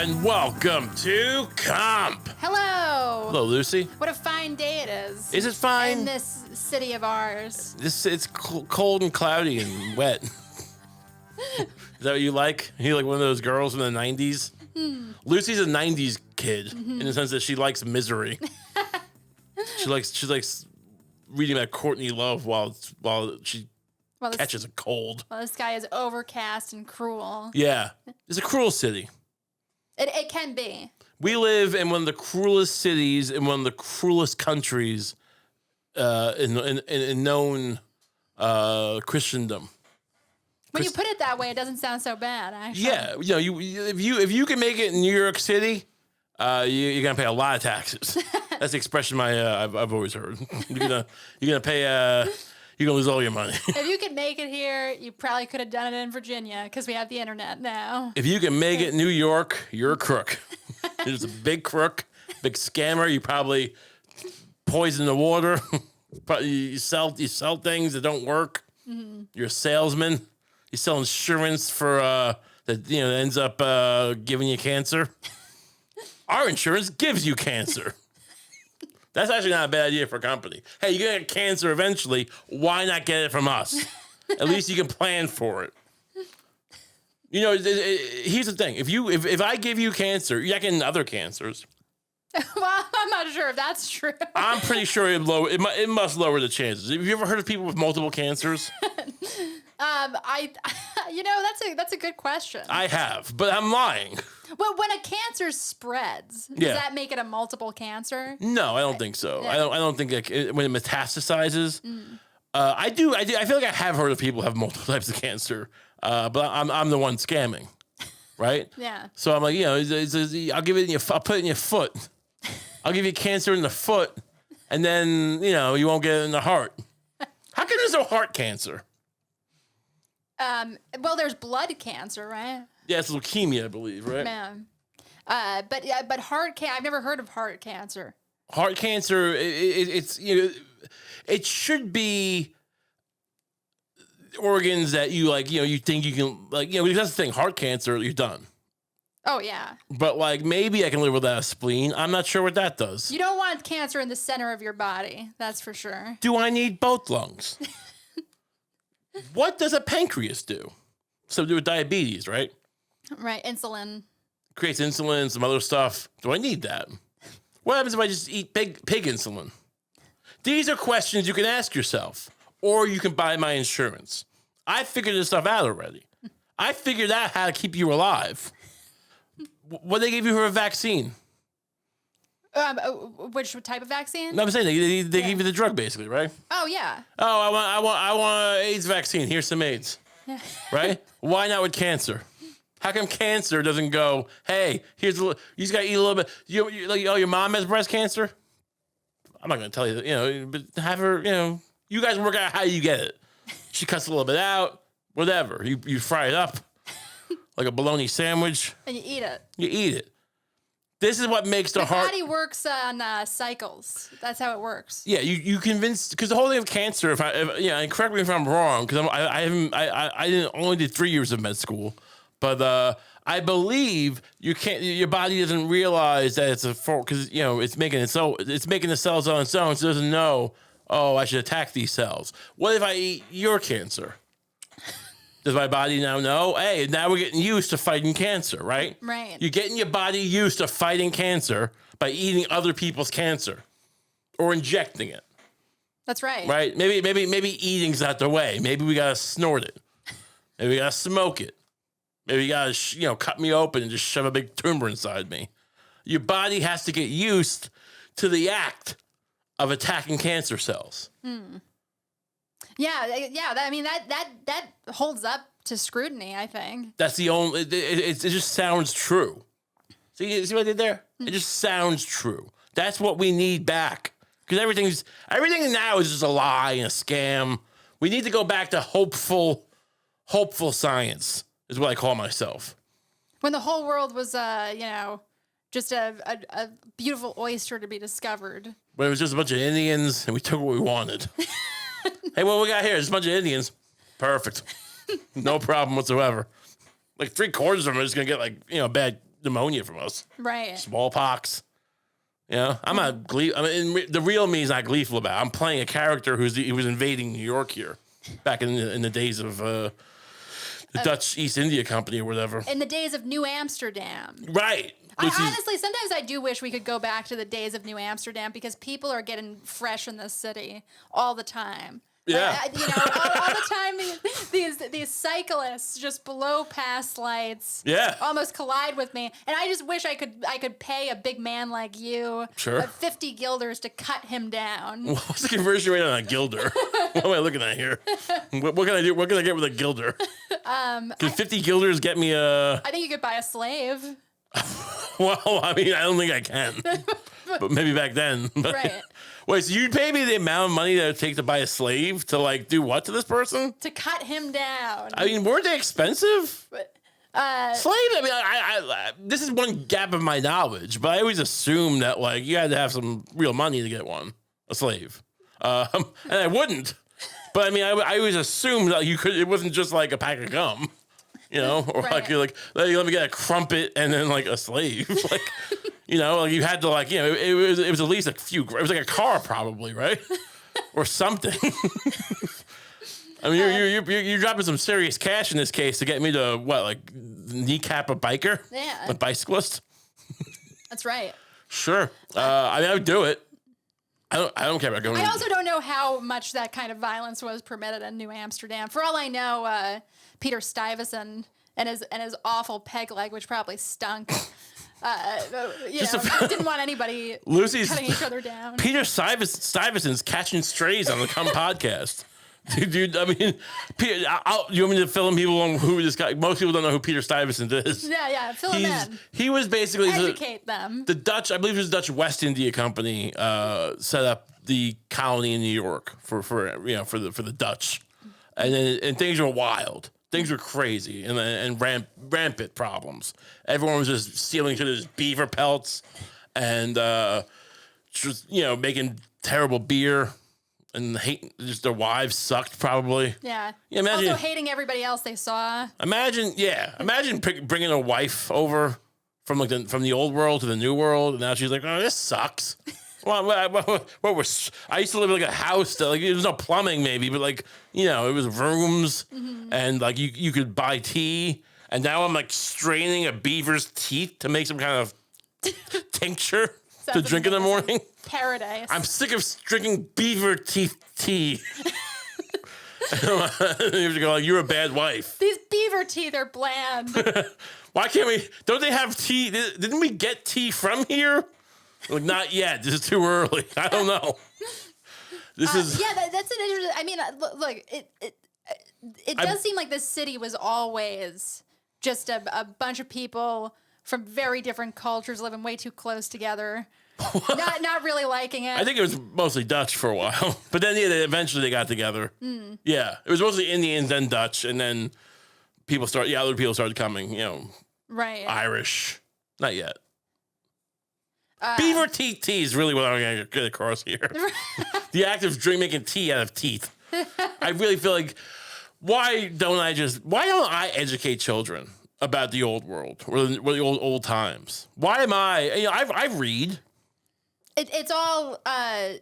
and welcome to Kump. Hello. Hello, Lucy. What a fine day it is. Is it fine? In this city of ours. It's cold and cloudy and wet. Is that what you like? You like one of those girls from the 90s? Lucy's a 90s kid in the sense that she likes misery. she likes reading about Courtney Love while she catches a cold. Well, the sky is overcast and cruel. Yeah. It's a cruel city. It can be. We live in one of the cruelest cities in one of the cruelest countries in known Christendom. When you put it that way, it doesn't sound so bad, actually. Yeah, if you can make it in New York City, you're gonna pay a lot of taxes. That's the expression I've always heard. You're gonna pay. You're gonna lose all your money. If you could make it here, you probably could have done it in Virginia because we have the internet now. If you can make it in New York, you're a crook. You're just a big crook, big scammer. You probably poison the water. You sell things that don't work. Mm-hmm. You're a salesman. You sell insurance for that ends up giving you cancer. Our insurance gives you cancer. That's actually not a bad idea for a company. Hey, you're gonna get cancer eventually. Why not get it from us? At least you can plan for it. Here's the thing: if I give you cancer, you're not getting other cancers. Well, I'm not sure if that's true. I'm pretty sure it must lower the chances. Have you ever heard of people with multiple cancers? That's a good question. I have, but I'm lying. Well, when a cancer spreads, does that make it a multiple cancer? No, I don't think so. Yeah. I don't think when it metastasizes. I do. I feel like I have heard of people who have multiple types of cancer, but I'm the one scamming, right? Yeah. So I'm like, I'll give it in I'll put it in your foot. I'll give you cancer in the foot, and then you won't get it in the heart. How come there's no heart cancer? Well, there's blood cancer, right? Yeah, it's leukemia, I believe, right? Yeah. But heart cancer, I've never heard of heart cancer. Heart cancer, it should be organs that you you think you can because that's the thing. Heart cancer, you're done. Oh yeah. But maybe I can live without a spleen. I'm not sure what that does. You don't want cancer in the center of your body, that's for sure. Do I need both lungs? What does a pancreas do? Something to do with diabetes, right? Right, insulin. Creates insulin, some other stuff. Do I need that? What happens if I just eat pig insulin? These are questions you can ask yourself, or you can buy my insurance. I figured this stuff out already. I figured out how to keep you alive. What they give you for a vaccine? Which type of vaccine? No, I'm saying they give you the drug basically, right? Oh yeah. Oh, I want an AIDS vaccine. Here's some AIDS. Yeah. Right? Why not with cancer? How come cancer doesn't go? Hey, here's you just gotta eat a little bit. Your mom has breast cancer. I'm not gonna tell you, but have her. You guys work out how you get it. She cuts a little bit out, whatever. You fry it up like a bologna sandwich, and you eat it. You eat it. This is what makes the heart. The body works on cycles. That's how it works. Yeah, you convinced because the whole thing of cancer. And correct me if I'm wrong, because I didn't only did 3 years of med school, but I believe your body doesn't realize that it's because it's making the cells on its own, so it doesn't know. Oh, I should attack these cells. What if I eat your cancer? Does my body now know? Hey, now we're getting used to fighting cancer, right? Right. You're getting your body used to fighting cancer by eating other people's cancer or injecting it. That's right. Right? Maybe eating's not the way. Maybe we gotta snort it. Maybe we gotta smoke it. Maybe you gotta cut me open and just shove a big tumor inside me. Your body has to get used to the act of attacking cancer cells. Yeah. I mean that holds up to scrutiny. I think that's the only. It just sounds true. See what I did there? It just sounds true. That's what we need back because everything now is just a lie and a scam. We need to go back to hopeful science is what I call myself. When the whole world was, just a beautiful oyster to be discovered. When it was just a bunch of Indians and we took what we wanted. Hey, what we got here? Just a bunch of Indians. Perfect. No problem whatsoever. Like 3/4 of them are just gonna get pneumonia from us. Right. Smallpox. You know, I'm not I mean, the real me is not gleeful about it. I'm playing a character who was invading New York here back in the days of the Dutch East India Company or whatever. In the days of New Amsterdam. Right. Honestly, sometimes I do wish we could go back to the days of New Amsterdam because people are getting fresh in this city all the time. Yeah. Like, all the time these cyclists just blow past lights. Yeah. Almost collide with me, and I just wish I could pay a big man like you, sure, 50 guilders to cut him down. What's the conversion rate on a guilder? What am I looking at here? What can I do? What can I get with a guilder? Can 50 guilders get me a? I think you could buy a slave. Well, I mean, I don't think I can, but maybe back then. Right. Wait, so you'd pay me the amount of money that it would take to buy a slave to like do what to this person? To cut him down. I mean, weren't they expensive? But, slave? I mean, I this is one gap of my knowledge, but I always assumed that like you had to have some real money to get a slave, and I wouldn't. But I mean, I always assumed that you could. It wasn't just like a pack of gum, you know, or right. like you're like let me get a crumpet and then like a slave, like. You know, like you had to like, you know, it was at least a few. It was like a car, probably, right, or something. I mean, you're dropping some serious cash in this case to get me to what, like kneecap a biker, yeah, a bicyclist. That's right. Sure. I mean, I would do it. I don't care about going. I also don't know how much that kind of violence was permitted in New Amsterdam. For all I know, Peter Stuyvesant and his awful peg leg, which probably stunk. Didn't want anybody Lucie's cutting each other down. Peter Stuyvesant's catching strays on the Kump podcast. Dude, I mean, Peter, you want me to fill in people on who this guy? Most people don't know who Peter Stuyvesant is. Yeah, fill him in. He was basically educate them. The Dutch, I believe it was the Dutch West India Company, set up the colony in New York for the Dutch, and things were wild. Things were crazy and rampant problems. Everyone was just stealing each other's beaver pelts and just making terrible beer and just their wives sucked probably. Yeah. Imagine, also hating everybody else they saw. Imagine bringing a wife over from the old world to the new world, and now she's like, oh, this sucks. Well, I used to live in like a house that like there was no plumbing maybe, but like it was rooms and like you could buy tea, and now I'm like straining a beaver's teeth to make some kind of tincture to drink in the morning. Paradise. I'm sick of drinking beaver teeth tea. You have to go like, you're a bad wife. These beaver teeth are bland. Why can't we? Don't they have tea? Didn't we get tea from here? Like, not yet. This is too early. I don't know. This is that's an interesting. I mean, look, it does seem like this city was always just a bunch of people from very different cultures living way too close together, not really liking it. I think it was mostly Dutch for a while, but then eventually they got together. Yeah, it was mostly Indians, then Dutch, and then other people started coming. Right. Irish, not yet. Beaver teeth tea is really what I'm going to get across here. The act of making tea out of teeth. I really feel like, why don't I educate children about the old world or the old times? Why am I? I read. It's all. I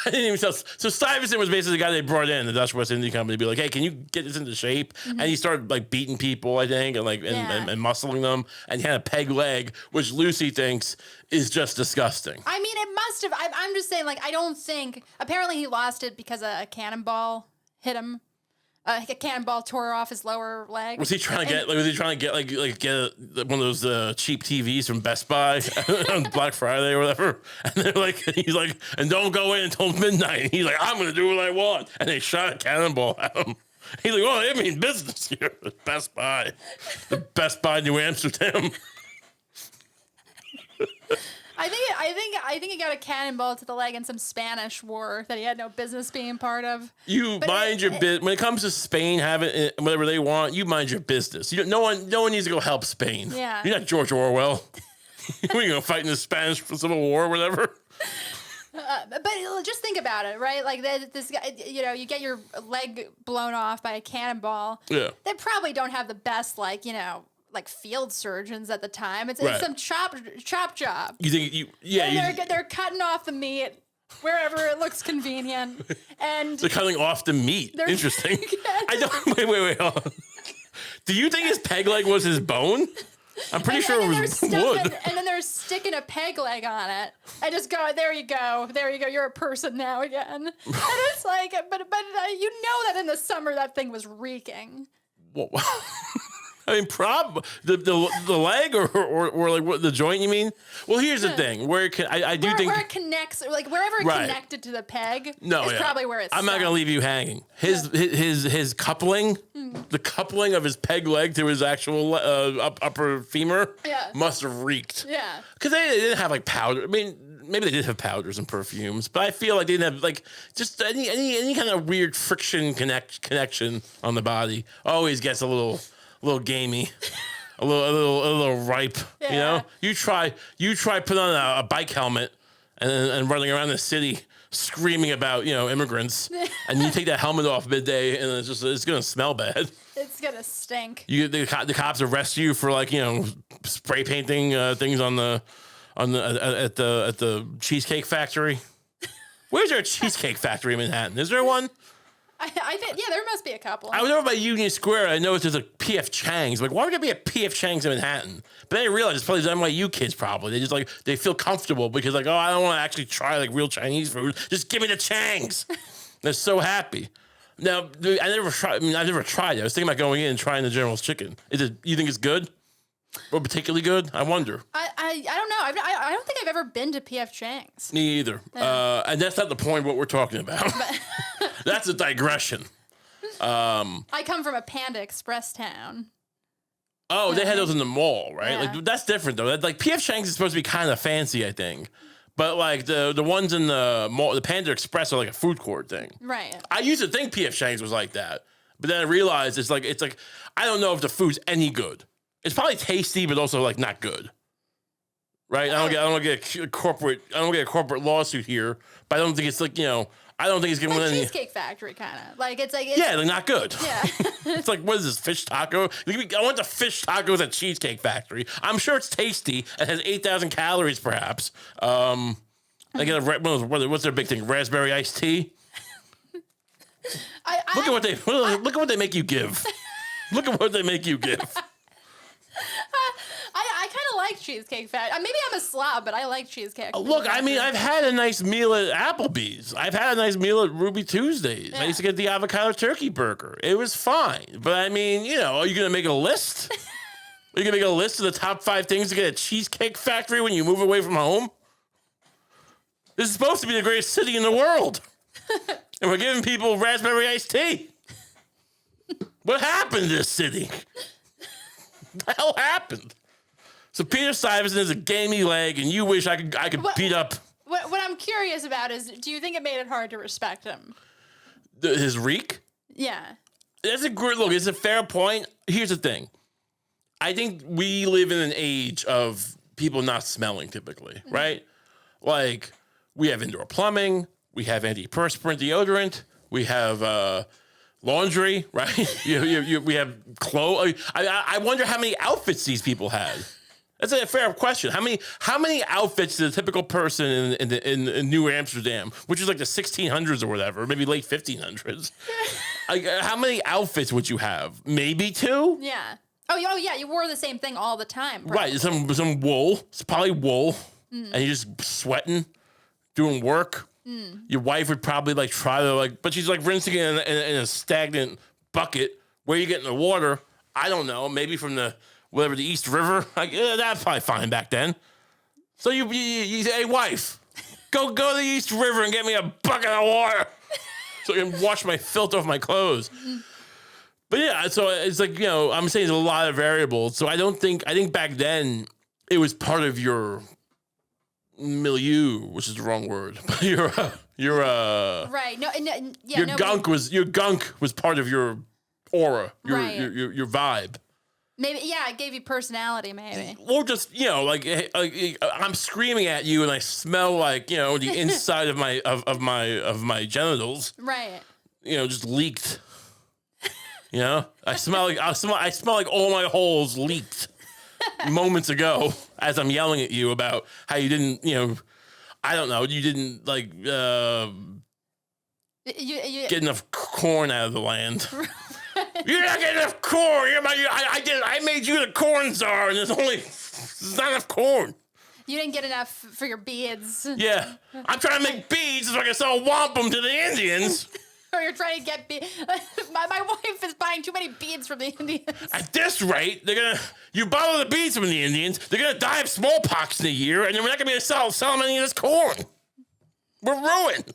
didn't even tell. So Stuyvesant was basically the guy they brought in, the Dutch West India Company, to be like, hey, can you get this into shape? And he started like beating people, I think, and and muscling them, and he had a peg leg, which Lucie thinks is just disgusting. I mean, it must have. I'm just saying, like, I don't think. Apparently, he lost it because a cannonball hit him. A cannonball tore off his lower leg. Was he trying to get one of those cheap TVs from Best Buy on Black Friday or whatever? And they're like, he's like, and don't go in until midnight. And he's like, I'm gonna do what I want. And they shot a cannonball at him. He's like, oh, I mean business here at Best Buy, the Best Buy New Amsterdam. I think he got a cannonball to the leg in some Spanish war that he had no business being part of. Mind your business. When it comes to Spain having whatever they want, you mind your business. No one needs to go help Spain. Yeah. You're not George Orwell. We're gonna fight in the Spanish Civil War or whatever. But just think about it, right? Like this guy, you get your leg blown off by a cannonball. Yeah. They probably don't have the best, like field surgeons at the time. It's Right. some chop job. You think They're cutting off the meat wherever it looks convenient, and they're cutting off the meat. Interesting. I don't. Wait. Hold on. Do you think his peg leg was his bone? I'm pretty sure it was wood. And then they're sticking a peg leg on it. I just go, there you go. You're a person now again. And it's like, but you know that in the summer that thing was reeking. Well, I mean, the leg or like what the joint? You mean? Well, here's the thing. Where it can, I do think where it connects, like wherever it connected to the peg. Is probably where it's. I'm not gonna leave you hanging. His coupling, the coupling of his peg leg to his actual upper femur, must have reeked. Yeah. Because they didn't have like powder. I mean, maybe they did have powders and perfumes, but I feel like they didn't have like just any kind of weird friction connection on the body. Always gets a little gamey, a little ripe. Yeah. You know, you try put on a bike helmet and running around the city screaming about immigrants, and you take that helmet off midday, and it's gonna smell bad. It's gonna stink. The cops arrest you for like spray painting things at the Cheesecake Factory. Where's there a Cheesecake Factory in Manhattan? Is there one? I think there must be a couple. I was over by Union Square. I noticed there's a P.F. Chang's. Like, why would there be a P.F. Chang's in Manhattan? But then I realized it's probably the NYU kids. Probably they just they feel comfortable because I don't want to actually try like real Chinese food. Just give me the Chang's. They're so happy. Now I've never tried it. I was thinking about going in and trying the General's chicken. You think it's good? Or particularly good? I wonder. I don't know. I don't think I've ever been to P.F. Chang's. Me either. Yeah. And that's not the point of what we're talking about. That's a digression. I come from a Panda Express town. Oh, they had those in the mall, right? Yeah. Like that's different though. Like P.F. Chang's is supposed to be kind of fancy, I think. But like the ones in the mall, the Panda Express are like a food court thing. Right. I used to think P.F. Chang's was like that, but then I realized it's like I don't know if the food's any good. It's probably tasty, but also like not good. Right? I don't get a corporate lawsuit here, but I don't think it's I don't think it's gonna win any. Cheesecake Factory kind of like it's they're not good. Yeah. It's like, what is this, fish taco? I went to fish tacos at Cheesecake Factory. I'm sure it's tasty. It has 8,000 calories, perhaps. I get what's their big thing? Raspberry iced tea. Look at what they make you give. Look at what they make you give. I kind of like Cheesecake Factory. Maybe I'm a slob, but I like Cheesecake. Look, I mean, I've had a nice meal at Applebee's. I've had a nice meal at Ruby Tuesdays. Yeah. I used to get the avocado turkey burger. It was fine. But I mean, are you going to make a list? Are you going to make a list of the top 5 things to get at Cheesecake Factory when you move away from home? This is supposed to be the greatest city in the world. And we're giving people raspberry iced tea. What happened to this city? What the hell happened? So Peter Stuyvesant is a gamey leg, and you wish I could beat up. What I'm curious about is, do you think it made it hard to respect him? His reek? Yeah. That's a great look. It's a fair point. Here's the thing. I think we live in an age of people not smelling typically, right? Like, we have indoor plumbing, we have antiperspirant deodorant, we have laundry, right? We have clothes. I wonder how many outfits these people had. That's a fair question. How many outfits did a typical person in New Amsterdam, which is like the 1600s or whatever, maybe late 1500s? Like, how many outfits would you have? Maybe 2? Yeah. Oh yeah. You wore the same thing all the time. Probably. Right. Some wool. It's probably wool, and you're just sweating, doing work. Your wife would probably try to but she's rinsing it in a stagnant bucket. Where you getting the water? I don't know. Maybe from the East River. That's probably fine back then. So you say, hey wife, go to the East River and get me a bucket of water so I can wash my filth off my clothes. But yeah, so it's I'm saying there's a lot of variables. So I think back then it was part of your milieu, which is the wrong word, but right. Your gunk was part of your aura, your vibe. Maybe it gave you personality, maybe. Or just I'm screaming at you and I smell the inside of my genitals. Right. Just leaked. You know, I smell like all my holes leaked moments ago as I'm yelling at you about how you didn't, I don't know, you didn't like get enough corn out of the land. You're not getting enough corn. I made you the corn czar, and there's not enough corn. You didn't get enough for your beads. Yeah, I'm trying to make beads so I can sell wampum to the Indians. Or you're trying to get beads. My wife is buying too many beads from the Indians. At this rate, you borrow the beads from the Indians, they're gonna die of smallpox in a year, and then we're not gonna be able to sell them any of this corn. We're ruined.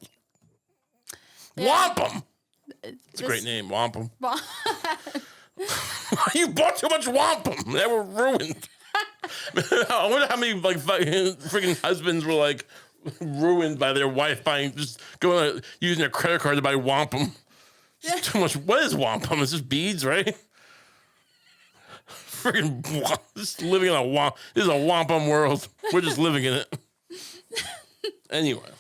Yeah. Wampum. It's a great name, wampum. You bought too much wampum. They were ruined. I wonder how many freaking husbands were ruined by their wife using their credit card to buy wampum. Yeah. Too much. What is wampum? It's just beads, right? Freaking just living in this is a wampum world. We're just living in it. Anyway.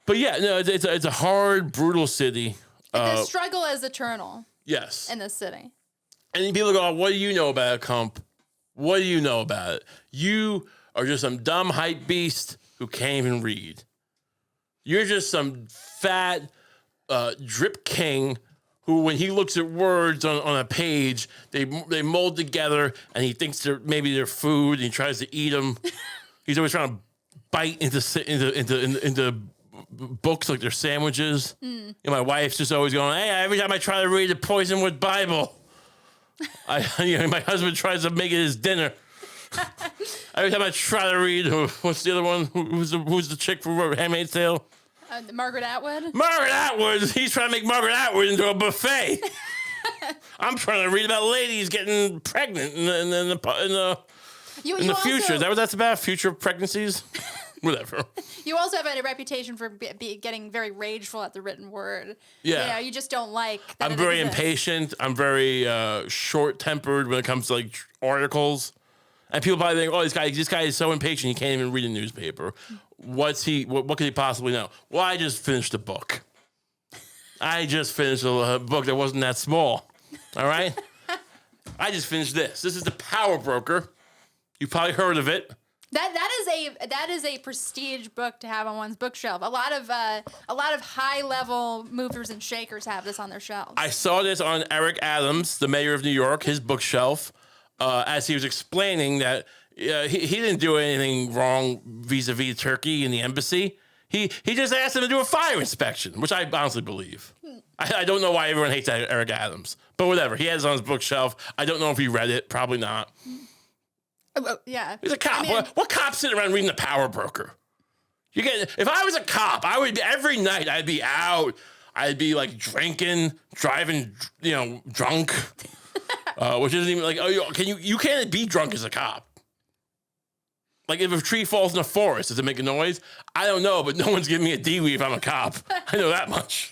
But yeah, no, it's a hard, brutal city. The struggle is eternal. Yes. In this city. And people go, what do you know about it, Kump? What do you know about it? You are just some dumb hype beast who can't even read. You're just some fat drip king who, when he looks at words on a page, they mold together, and he thinks maybe they're food, and he tries to eat them. He's always trying to bite into books like they're sandwiches. And my wife's just always going, hey, every time I try to read the Poisonwood Bible, my husband tries to make it his dinner. Every time I try to read, what's the other one? Who's the chick from Handmaid's Tale? Margaret Atwood. Margaret Atwood. He's trying to make Margaret Atwood into a buffet. I'm trying to read about ladies getting pregnant in the future. Is that what that's about? Future pregnancies? Whatever. You also have a reputation for getting very rageful at the written word. Yeah. You just don't like that. I'm very impatient. I'm very short-tempered when it comes to articles. And people probably think, oh, this guy is so impatient he can't even read a newspaper. What could he possibly know? Well, I just finished a book. I just finished a book that wasn't that small. All right? I just finished this. This is The Power Broker. You've probably heard of it. That is a prestige book to have on one's bookshelf. A lot of high level movers and shakers have this on their shelves. I saw this on Eric Adams, the mayor of New York, his bookshelf, as he was explaining that he didn't do anything wrong vis-a-vis Turkey and the embassy. He just asked him to do a fire inspection, which I honestly believe. I don't know why everyone hates Eric Adams, but whatever. He has it on his bookshelf. I don't know if he read it. Probably not. Oh, yeah. He's a cop. What cop sitting around reading The Power Broker? If I was a cop, I would every night I'd be out. I'd be drinking, driving, drunk. Which isn't even you can't be drunk as a cop. If a tree falls in the forest, does it make a noise? I don't know, but no one's giving me a DWI if I'm a cop. I know that much.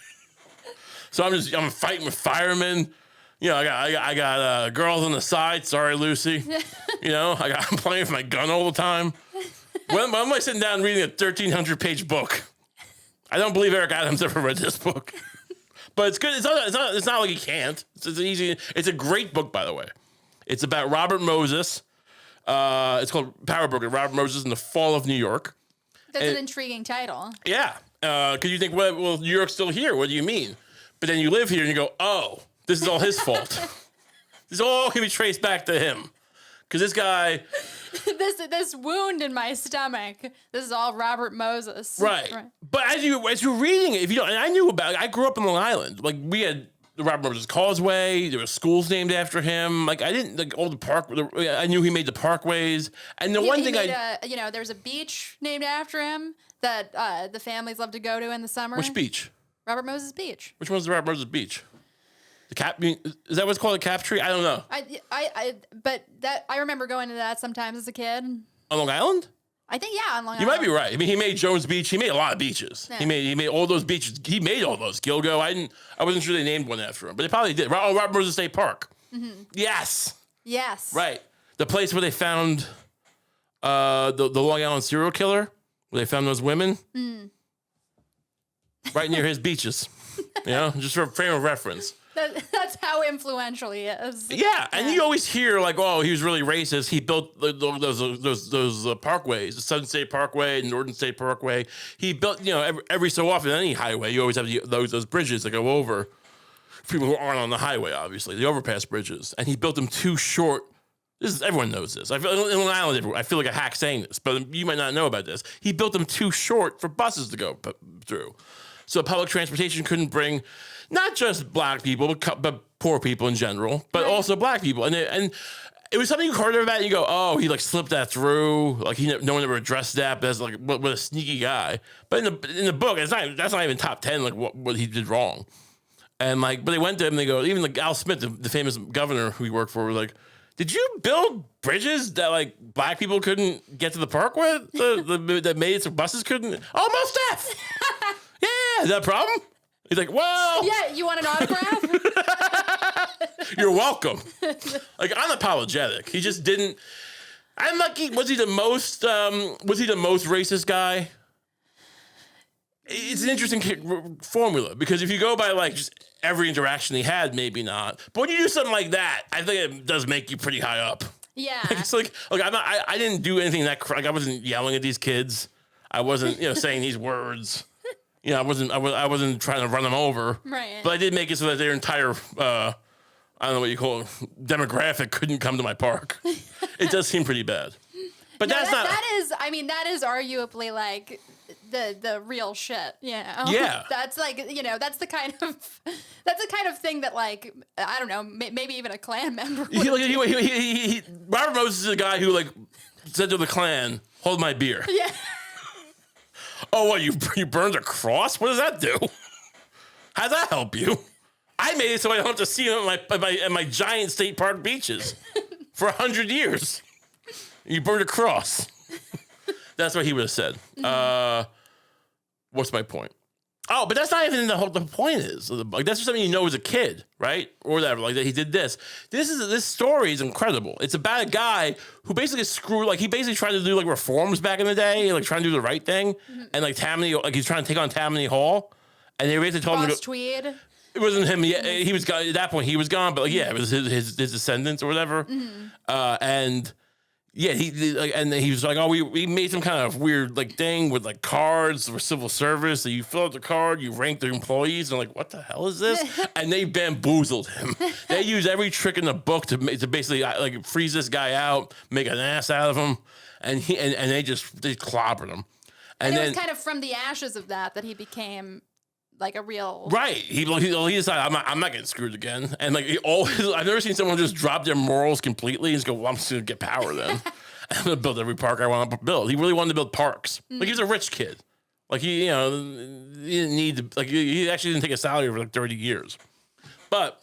So I'm fighting with firemen. I got girls on the side. Sorry, Lucie. I'm playing with my gun all the time. When am I sitting down reading a 1,300-page book? I don't believe Eric Adams ever read this book. But it's good. It's not like he can't. It's a great book, by the way. It's about Robert Moses. It's called Power Broker. Robert Moses in the Fall of New York. That's an intriguing title. Yeah. Because you think, well, New York's still here. What do you mean? But then you live here and you go, oh, this is all his fault. This all can be traced back to him. Because this guy... this wound in my stomach, this is all Robert Moses. Right. But as you're reading it, and I knew about it. I grew up in Long Island. We had the Robert Moses Causeway. There were schools named after him. I didn't, all the park... I knew he made the parkways. And one thing there's a beach named after him that the families love to go to in the summer. Which beach? Robert Moses Beach. Which one's the Robert Moses Beach? The cap? Is that what's called a cap tree? I don't know. I remember going to that sometimes as a kid. On Long Island? I think on Long Island. You might be right. I mean, he made Jones Beach. He made a lot of beaches. Yeah. He made all those beaches. He made all those. Gilgo. I wasn't sure they named one after him, but they probably did. Oh, Robert Moses State Park. Mm-hmm. Yes. Right. The place where they found the Long Island serial killer, where they found those women. Right near his beaches. Just for a frame of reference. That's how influential he is. Yeah, and you always hear like, oh, he was really racist. He built those parkways, the Southern State Parkway, Northern State Parkway. He built, every so often, any highway, you always have those bridges that go over people who aren't on the highway, obviously, the overpass bridges. And he built them too short. Everyone knows this. I feel in Long Island, I feel like a hack saying this, but you might not know about this. He built them too short for buses to go through. So public transportation couldn't bring not just black people, but poor people in general, but also black people. And it was something you heard about and you go, oh, he like slipped that through. Like no one ever addressed that. But that's like, what a sneaky guy. But in the book, that's not even top 10, like what he did wrong. And like, but they went to him and they go, even like Al Smith, the famous governor who he worked for, was like, did you build bridges that like black people couldn't get to the park with? That made it so buses couldn't? Almost death. Yeah, is that a problem? He's like, well. Yeah, you want an autograph? You're welcome. Like, unapologetic. He just didn't. I'm lucky. Was he the most racist guy? It's an interesting formula because if you go by like just every interaction he had, maybe not. But when you do something like that, I think it does make you pretty high up. Yeah. Like, it's like I didn't do anything like I wasn't yelling at these kids. I wasn't saying these words. I wasn't trying to run them over. Right. But I did make it so that their entire I don't know what you call it, demographic couldn't come to my park. It does seem pretty bad. But that's not. That is arguably like the real shit. Yeah. That's like that's the kind of thing that like I don't know maybe even a Klan member. Robert Moses is a guy who like said to the Klan, "Hold my beer." Yeah. Oh, what, you burned a cross? What does that do? How does that help you? I made it so I don't have to see him at my giant state park beaches for 100 years. You burned a cross. That's what he would have said. What's my point? Oh, but that's not even the point is. Like, that's just something you know as a kid, right? Or whatever, like that he did this. This story is incredible. It's about a guy who basically he basically tried to do like reforms back in the day, like trying to do the right thing. And like Tammany, like he's trying to take on Tammany Hall. And they basically told him to go, Tweed. It wasn't him yet. He was gone. At that point, he was gone. But like, yeah, it was his descendants or whatever. And yeah, he was like, oh, we made some kind of weird like thing with like cards for civil service. So you fill out the card, you rank the employees, and like, what the hell is this? And they bamboozled him. They used every trick in the book to basically like freeze this guy out, make an ass out of him, and they clobbered him. And it was kind of from the ashes of that he became like a real right. He decided I'm not getting screwed again. And like I've never seen someone just drop their morals completely and just go, well, I'm just gonna get power then. I'm gonna build every park I want to build. He really wanted to build parks. Like he was a rich kid. Like he didn't need to. Like he actually didn't take a salary for like 30 years. But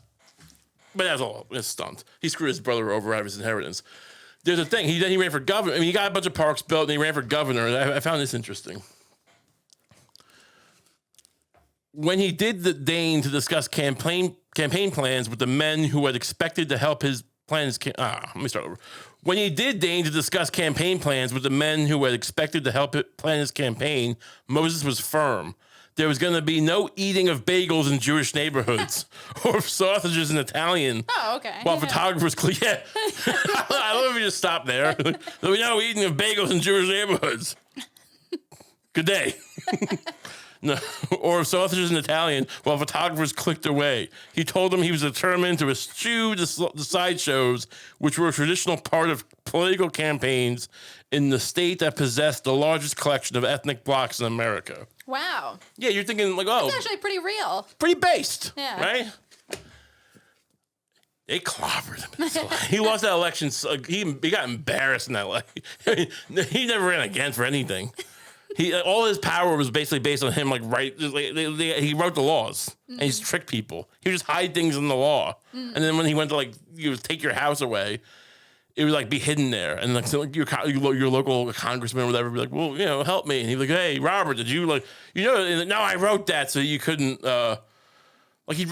that's all. It's stunt. He screwed his brother over out of his inheritance. There's a thing. He ran for governor. I mean, he got a bunch of parks built and he ran for governor. I found this interesting. When he did the deign to discuss campaign plans with the men who had expected to help his plans. Let me start over. When he did deign to discuss campaign plans with the men who had expected to help plan his campaign, Moses was firm. There was going to be no eating of bagels in Jewish neighborhoods or sausages in Italian. Oh, okay. While photographers clean. Yeah. I love if you just stop there. There was no eating of bagels in Jewish neighborhoods. Good day. No, or sausages in Italian while photographers clicked away. He told them he was determined to eschew the sideshows, which were a traditional part of political campaigns in the state that possessed the largest collection of ethnic blocks in America. Wow. Yeah, you're thinking like, oh. It's actually pretty real. Pretty based. Yeah. Right? They clobbered him. He lost that election. He got embarrassed in that election. He never ran again for anything. All his power was basically based on him, he wrote the laws and he's tricked people. He would just hide things in the law. And then when he went to take your house away, it would like be hidden there. And like, so your local congressman or whatever would be like, well, help me. And he'd be like, hey, Robert, did you no, I wrote that so you couldn't, he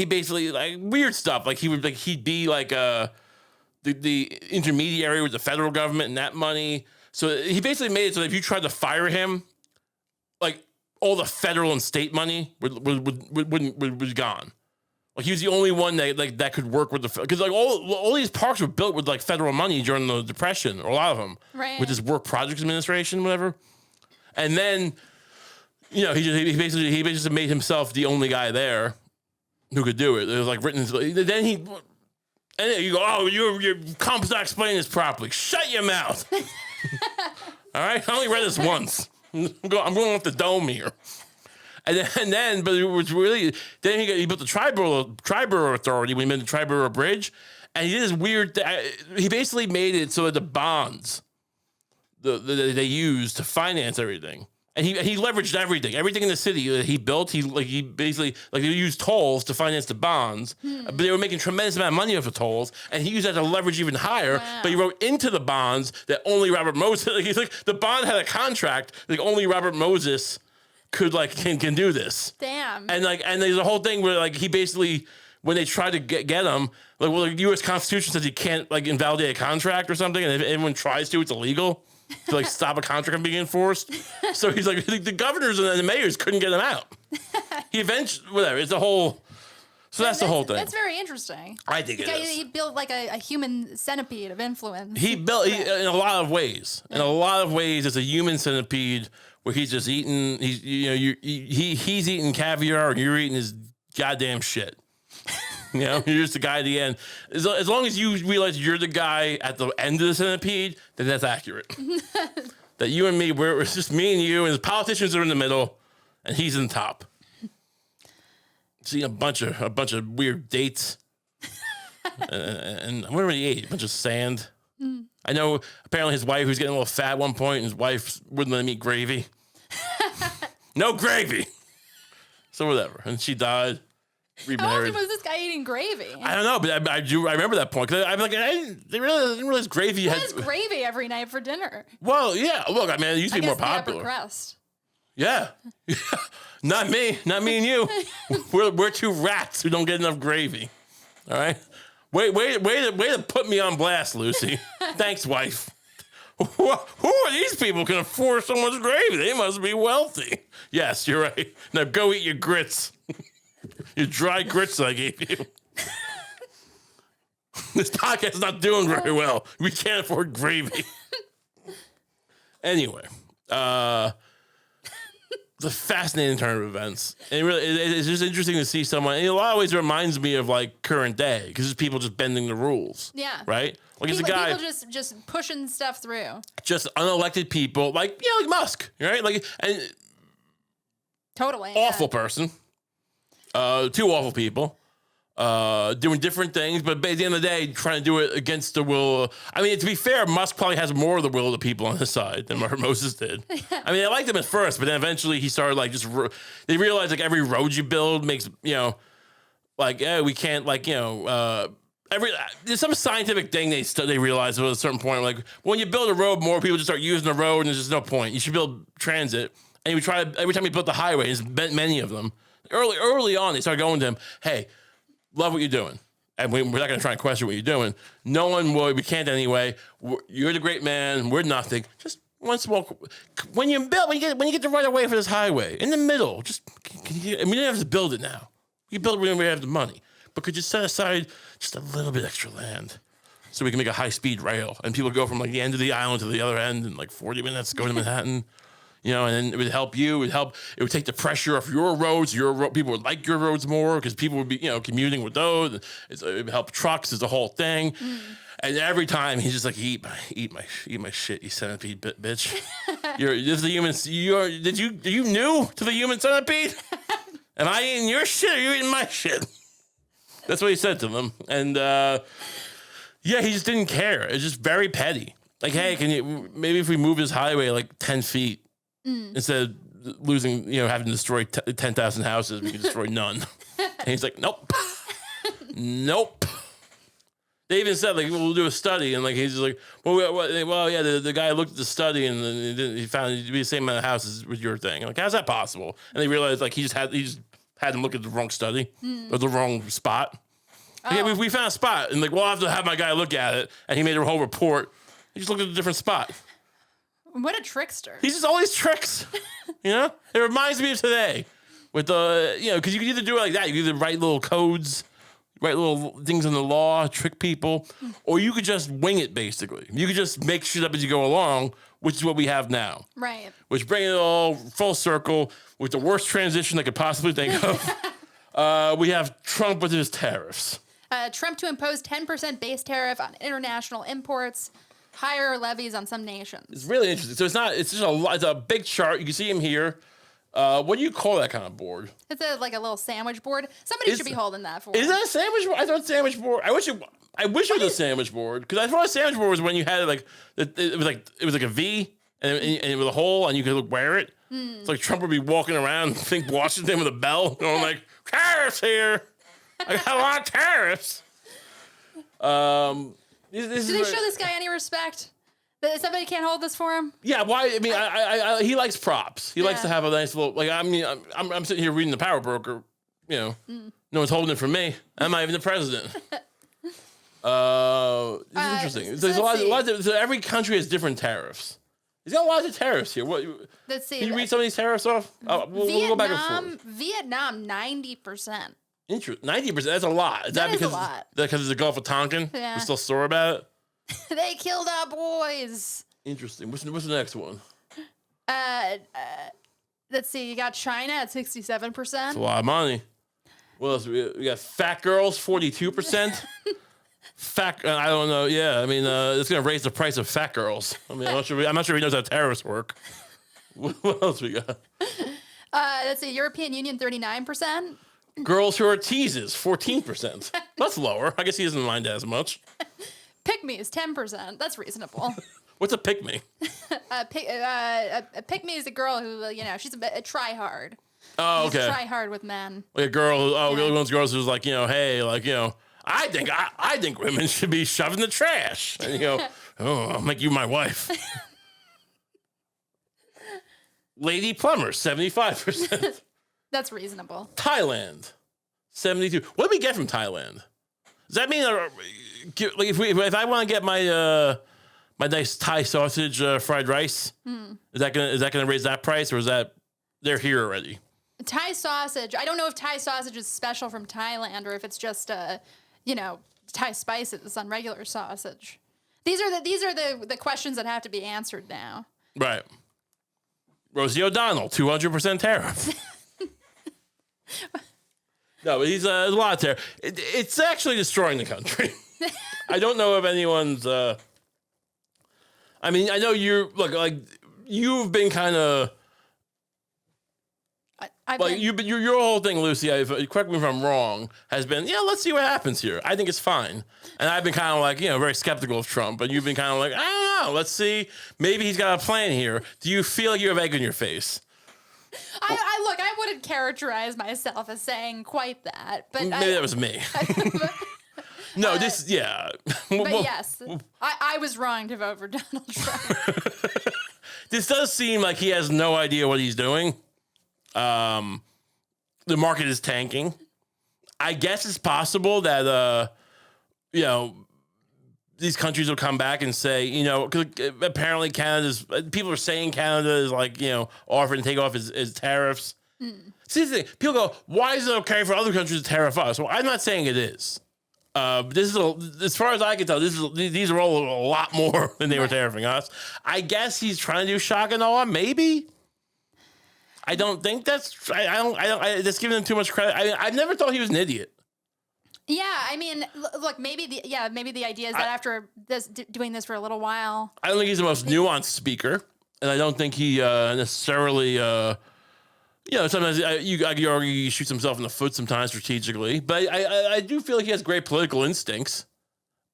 basically like weird stuff. Like he'd be like, the intermediary with the federal government and that money. So he basically made it so that if you tried to fire him, like all the federal and state money was gone. Like he was the only one that could work with because like all these parks were built with like federal money during the Depression, or a lot of them, right? With this Work Projects Administration, whatever. And then, he basically made himself the only guy there who could do it. It was like written. Then you go, oh, your Kump's not explaining this properly. Shut your mouth. All right, I only read this once. I'm going off the dome here. But it was really, then he built the Triborough Authority when he made the Triborough Bridge, and he did this weird, he basically made it so that the bonds they used to finance everything. And he leveraged everything in the city that he built. He basically they used tolls to finance the bonds, but they were making tremendous amount of money off the tolls, and he used that to leverage even higher. Wow. But he wrote into the bonds that only Robert Moses. He's like the bond had a contract like only Robert Moses could can do this. Damn. And there's a whole thing where he basically, when they tried to get him, the U.S. Constitution says you can't invalidate a contract or something, and if anyone tries to, it's illegal to stop a contract from being enforced. So he's like, the governors and the mayors couldn't get him out. He eventually, whatever, it's a whole. So that's the whole thing. That's very interesting. I think it is. He built a human centipede of influence. He built in a lot of ways. In a lot of ways, it's a human centipede where he's just eating. He's eating caviar and you're eating his goddamn shit. You're just the guy at the end. As long as you realize you're the guy at the end of the centipede, then that's accurate. That you and me, it's just me and you, and the politicians are in the middle, and he's in the top. Seeing a bunch of weird dates, and what did he ate? A bunch of sand. I know. Apparently, his wife was getting a little fat at one point, and his wife wouldn't let him eat gravy. No gravy. So whatever, and she died. How often was this guy eating gravy? I don't know, but I remember that point because I'm like, I didn't realize gravy had gravy every night for dinner. Well, yeah. Look, I mean, it used to be more popular. The upper crust. Yeah. Not me and you. We're two rats who don't get enough gravy. All right. Way to put me on blast, Lucie. Thanks, wife. Who are these people who can afford so much gravy? They must be wealthy. Yes, you're right. Now go eat your grits. Your dry grits I gave you. This podcast is not doing very well. We can't afford gravy. Anyway, it's a fascinating turn of events. And it's just interesting to see someone. In a lot of ways, it reminds me of current day because it's people just bending the rules. Yeah. Right. It's a guy people just pushing stuff through. Just unelected people, like Musk, right? And totally awful person. Two awful people doing different things, but at the end of the day, trying to do it against the will. I mean, to be fair, Musk probably has more of the will of the people on his side than Robert Moses did. I mean, they liked him at first, but then eventually he started they realized every road you build makes, we can't there's some scientific thing they realized at a certain point, when you build a road, more people just start using the road and there's just no point. You should build transit. And every time he built the highway, there's many of them. Early on, they started going to him, hey, love what you're doing. And we're not going to try and question what you're doing. No one would. We can't anyway. You're the great man. We're nothing. Just once more. When you get the right of way for this highway, in the middle, we don't have to build it now. We can build it when we have the money. But could you set aside just a little bit extra land so we can make a high-speed rail? And people go from the end of the island to the other end in 40 minutes, go to Manhattan. And then it would help you. It would take the pressure off your roads. People would like your roads more because people would be, commuting with those. It would help trucks. It's a whole thing. And every time he's just eat my shit, you centipede bitch. This is the human. Are you new to the human centipede? Am I eating your shit or are you eating my shit? That's what he said to them. And he just didn't care. It's just very petty. Hey, maybe if we move this highway 10 feet. Instead of losing, having to destroy 10,000 houses, we can destroy none. And he's like, nope. Nope. They even said, we'll do a study. And he's just like, the guy looked at the study and he found it to be the same amount of houses with your thing. How's that possible? And they realized, he just had them look at the wrong study or the wrong spot. Oh. Yeah, we found a spot. And we'll have to have my guy look at it. And he made a whole report. He just looked at a different spot. What a trickster. He's just always tricks. It reminds me of today with the, because you can either do it like that. You can either write little codes, write little things in the law, trick people, or you could just wing it, basically. You could just make shit up as you go along, which is what we have now. Right. Which brings it all full circle with the worst transition I could possibly think of. We have Trump with his tariffs. Trump to impose 10% base tariff on international imports, higher levies on some nations. It's really interesting. So it's just it's a big chart. You can see him here. What do you call that kind of board? It's like a little sandwich board. Somebody should be holding that for. Is that a sandwich board? I thought sandwich board. I wish it was a sandwich board, because I thought a sandwich board was when you had it was like a V and it was a hole and you could wear it. It's like Trump would be walking around, think Washington with a bell, going like, tariffs here. I got a lot of tariffs. Do they show this guy any respect? That somebody can't hold this for him? Yeah, why? I mean, he likes props. He likes to have a nice little, like, I mean, I'm sitting here reading the Power Broker, No one's holding it for me. I'm not even the president. It's interesting. There's a lot of, so every country has different tariffs. He's got lots of tariffs here. Let's see. Can you read some of these tariffs off? We'll go back and forth. Vietnam, 90%. 90%. That's a lot. That is a lot. Because it's the Gulf of Tonkin? Yeah. We're still sore about it? They killed our boys. Interesting. What's the next one? Let's see. You got China at 67%. That's a lot of money. What else? We got fat girls, 42%. I don't know. Yeah, I mean, it's going to raise the price of fat girls. I mean, I'm not sure he knows how terrorists work. What else we got? Let's see. European Union, 39%. Girls who are teases, 14%. That's lower. I guess he doesn't mind as much. Pick-me's, 10%. That's reasonable. What's a pick-me? A pick-me is a girl who, she's a try-hard. Oh, okay. Try hard with men. Like a girl who, one of those girls who's like, hey, like, I think women should be shoved in the trash. And you go, I'll make you my wife. Lady plumber, 75%. That's reasonable. Thailand, 72. What do we get from Thailand? Does that mean like if I want to get my my nice Thai sausage fried rice, is that gonna raise that price, or is that they're here already? Thai sausage. I don't know if Thai sausage is special from Thailand or if it's just Thai spices on regular sausage. These are the questions that have to be answered now. Right. Rosie O'Donnell, 200% tariff. No, but he's a lot of tariff. It's actually destroying the country. I don't know if anyone's. I mean, I know you've been kind of. Your whole thing, Lucie, correct me if I'm wrong, has been, let's see what happens here. I think it's fine. And I've been kind of like, very skeptical of Trump, but you've been kind of like, I don't know, let's see. Maybe he's got a plan here. Do you feel like you have egg in your face? I wouldn't characterize myself as saying quite that, but maybe that was me. No, But yes, I was wrong to vote for Donald Trump. This does seem like he has no idea what he's doing. The market is tanking. I guess it's possible that, these countries will come back and say, because apparently people are saying Canada is like, offering to take off his tariffs. See the thing, people go, why is it okay for other countries to tariff us? Well, I'm not saying it is. This is, as far as I can tell, these are all a lot more than they were tariffing us. I guess he's trying to do shock and awe, maybe. I don't think that's. I don't. That's giving him too much credit. I've never thought he was an idiot. Yeah, I mean, look, maybe the idea is that after doing this for a little while, I don't think he's the most nuanced speaker, and I don't think he necessarily. Sometimes you argue he shoots himself in the foot sometimes strategically, but I do feel like he has great political instincts,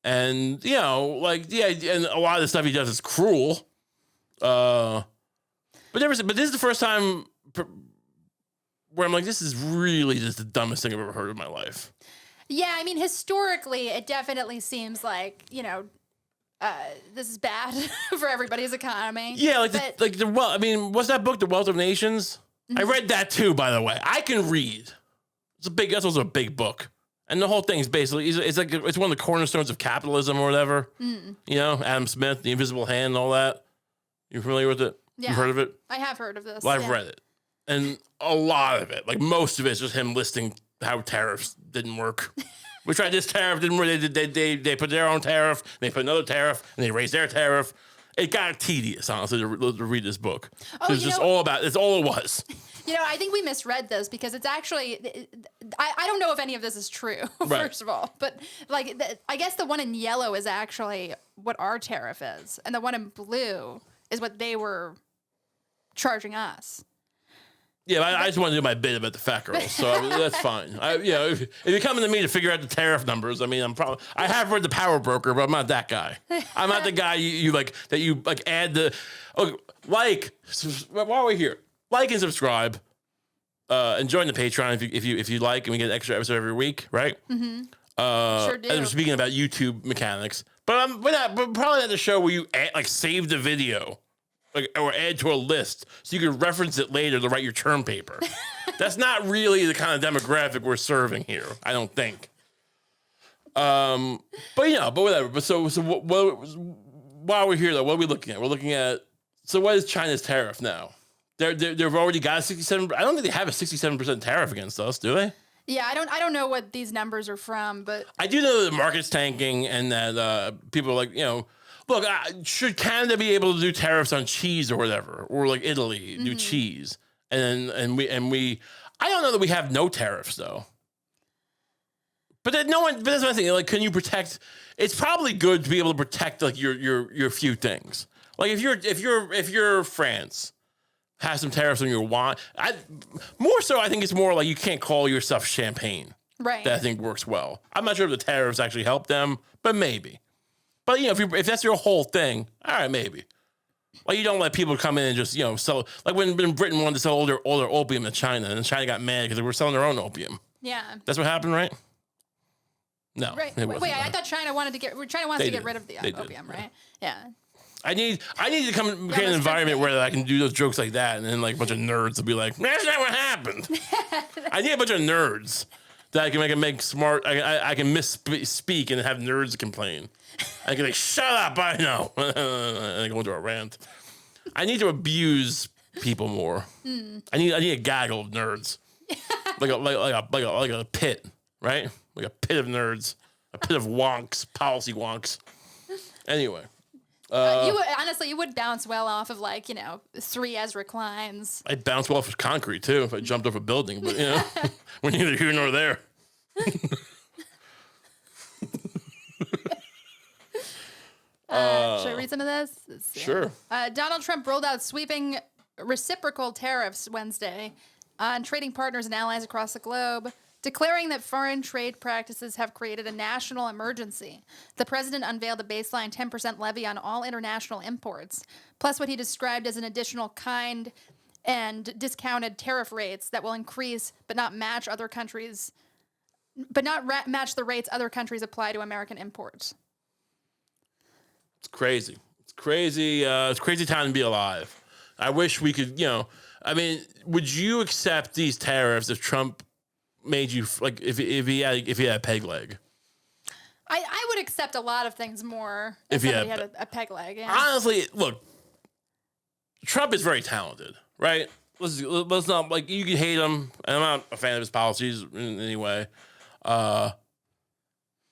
and and a lot of the stuff he does is cruel. But this is the first time where I'm like, this is really just the dumbest thing I've ever heard in my life. Yeah, I mean, historically, it definitely seems like, this is bad for everybody's economy. Yeah, what's that book, The Wealth of Nations? Mm-hmm. I read that too, by the way. I can read. That's also a big book. And the whole thing is basically, it's one of the cornerstones of capitalism or whatever. Mm. Adam Smith, The Invisible Hand and all that. You familiar with it? Yeah. You've heard of it? I have heard of this. Well, I've read it. And a lot of it, like most of it, is just him listing how tariffs didn't work. We tried this tariff, didn't work. They put their own tariff, they put another tariff, and they raised their tariff. It got tedious, honestly, to read this book. It's just all about, it's all it was. You know, I think we misread this because it's actually, I don't know if any of this is true, first of all. But, like, I guess the one in yellow is actually what our tariff is. And the one in blue is what they were charging us. Yeah, I just want to do my bit about the fat girls, so I mean, that's fine. If you're coming to me to figure out the tariff numbers, I mean, I have read the Power Broker, but I'm not that guy. I'm not the guy you add the while we're here, like and subscribe, and join the Patreon if you like, and we get an extra episode every week, right? Mm-hmm. Sure do. And we're speaking about YouTube mechanics, but we're probably at the show where you save the video. Or add to a list so you can reference it later to write your term paper. That's not really the kind of demographic we're serving here, I don't think. But whatever. But so while we're here though, what are we looking at? We're looking at, so what is China's tariff now? They've already got a 67. I don't think they have a 67% tariff against us, do they? Yeah, I don't know what these numbers are from, but I do know that the market's tanking and that people are like, look, should Canada be able to do tariffs on cheese or whatever, or like Italy do cheese, and we I don't know that we have no tariffs though. But then but that's my thing. Like, can you protect? It's probably good to be able to protect like your few things. Like if you're France, have some tariffs on your wine. More so, I think it's more like you can't call your stuff champagne. Right. That I think works well. I'm not sure if the tariffs actually help them, but maybe. But if that's your whole thing, all right, maybe. Like you don't let people come in and just sell. Like when Britain wanted to sell all their opium to China, and China got mad because they were selling their own opium. Yeah, that's what happened, right? No, right. Wait, I thought China wants to get rid of the opium, right? Yeah. I need to create an environment where I can do those jokes like that, and then like a bunch of nerds will be like, "That's not what happened." I need a bunch of nerds that I can make smart. I can misspeak and have nerds complain. I can like, shut up, I know. And I go into a rant. I need to abuse people more. I need a gaggle of nerds. like a pit, right? Like a pit of nerds. A pit of wonks, policy wonks. Anyway. You would bounce well off of 3 Ezra Kleins. I'd bounce well off of concrete too if I jumped off a building, but we're neither here nor there. Should I read some of this? Sure. Donald Trump rolled out sweeping reciprocal tariffs Wednesday on trading partners and allies across the globe, declaring that foreign trade practices have created a national emergency. The president unveiled a baseline 10% levy on all international imports, plus what he described as an additional kind and discounted tariff rates that will increase but not match the rates other countries apply to American imports. It's crazy. It's crazy. It's a crazy time to be alive. I wish we could, I mean, would you accept these tariffs if Trump made you, like, if he had a peg leg? I would accept a lot of things more if somebody had a peg leg. Yeah. Honestly, look, Trump is very talented, right? Let's not, like, you can hate him, and I'm not a fan of his policies in any way. I'm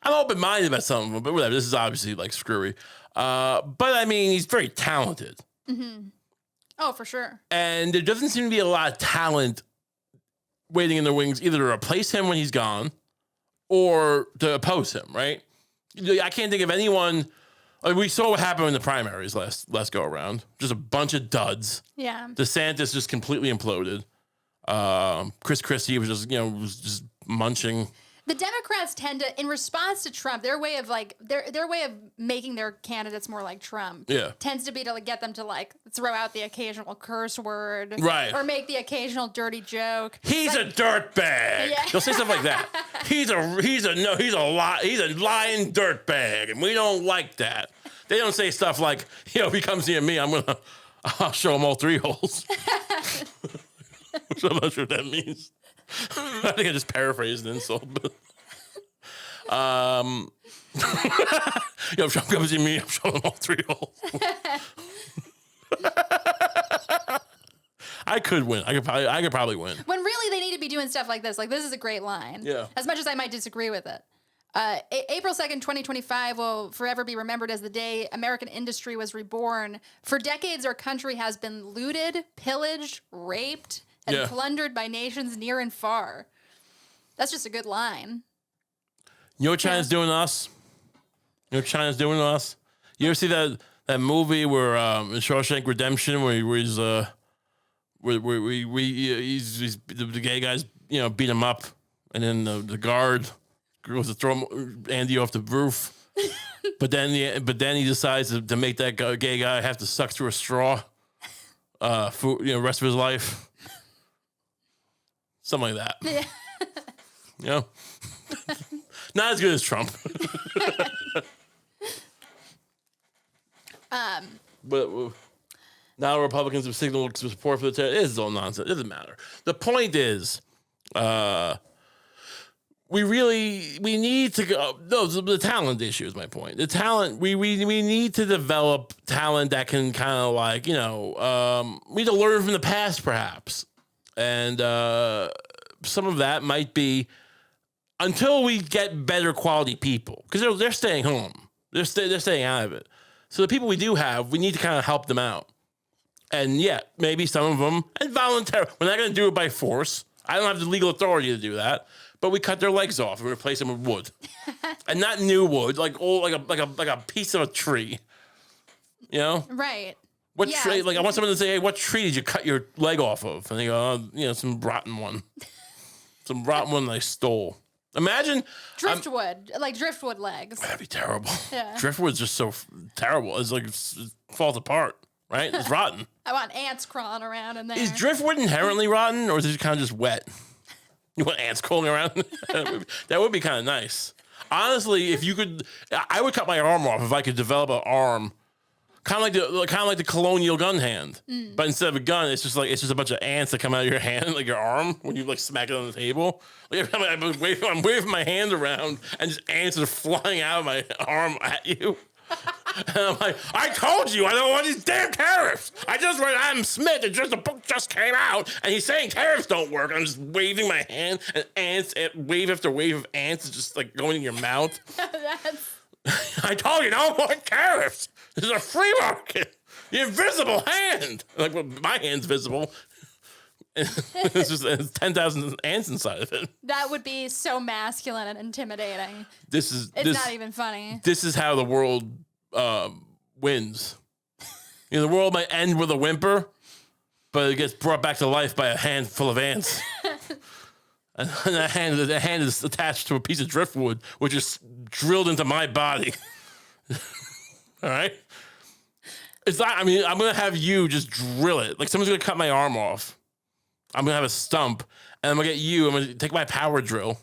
open-minded about some of them, but whatever. This is obviously, like, screwy. But, I mean, he's very talented. Mm-hmm. Oh, for sure. And there doesn't seem to be a lot of talent waiting in the wings, either to replace him when he's gone or to oppose him, right? I can't think of anyone. Like, we saw what happened in the primaries last go around. Just a bunch of duds. Yeah. DeSantis just completely imploded. Chris Christie was just munching. The Democrats tend to, in response to Trump, their way of making their candidates more like Trump, tends to be to get them to throw out the occasional curse word, right, or make the occasional dirty joke. He's a dirtbag. Yeah. They'll say stuff like that. He's a lying dirtbag, and we don't like that. They don't say stuff like, if he comes near me, I'll show him all 3 holes. So I'm not sure what that means. I think I just paraphrased an insult, but if Trump comes to me, I'm showing him all 3 holes. I could win. I could probably win. When really they need to be doing stuff like this. Like, this is a great line. Yeah. As much as I might disagree with it. April 2nd, 2025 will forever be remembered as the day American industry was reborn. For decades, our country has been looted, pillaged, raped, and plundered by nations near and far. That's just a good line. You know what China's doing to us? You know what China's doing to us? You ever see that movie where in Shawshank Redemption where he's the gay guys beat him up, and then the guard goes to throw Andy off the roof, but then he decides to make that gay guy have to suck through a straw, for rest of his life, something like that. Yeah. Not as good as Trump. But now Republicans have signaled support for the terror. This is all nonsense. It doesn't matter. The point is, we need to go. No, the talent issue is my point. The talent, we need to develop talent that can kind of like, we need to learn from the past perhaps. And some of that might be until we get better quality people, because they're staying home. They're staying out of it. So the people we do have, we need to kind of help them out. And yeah, maybe some of them, and voluntarily, we're not going to do it by force. I don't have the legal authority to do that. But we cut their legs off and replace them with wood, and not new wood, like a piece of a tree. Right. What tree? Like I want someone to say, "Hey, what tree did you cut your leg off of?" And they go, "Oh, some rotten one, some rotten one I stole." Imagine driftwood, like driftwood legs. That'd be terrible. Yeah. Driftwood's just so terrible. It's like it falls apart. Right? It's rotten. I want ants crawling around in there. Is driftwood inherently rotten, or is it kind of just wet? You want ants crawling around? That would be kind of nice. Honestly, if you could, I would cut my arm off if I could develop an arm, kind of like the Colonial gun hand. But instead of a gun, it's just a bunch of ants that come out of your hand, like your arm, when you like smack it on the table. Like I'm waving my hand around, and just ants are flying out of my arm at you. And I'm like, I told you I don't want these damn tariffs. I just read Adam Smith, the book just came out, and he's saying tariffs don't work. I'm just waving my hand, and ants, wave after wave of ants is just like going in your mouth. I told you, don't want tariffs. This is a free market. The invisible hand. Like, well, my hand's visible. It's 10,000 ants inside of it. That would be so masculine and intimidating. It's not even funny. This is how the world wins. The world might end with a whimper, but it gets brought back to life by a handful of ants. And the hand is attached to a piece of driftwood, which is drilled into my body. All right? It's not, I'm going to have you just drill it. Like someone's going to cut my arm off. I'm going to have a stump, and I'm going to get you. I'm going to take my power drill,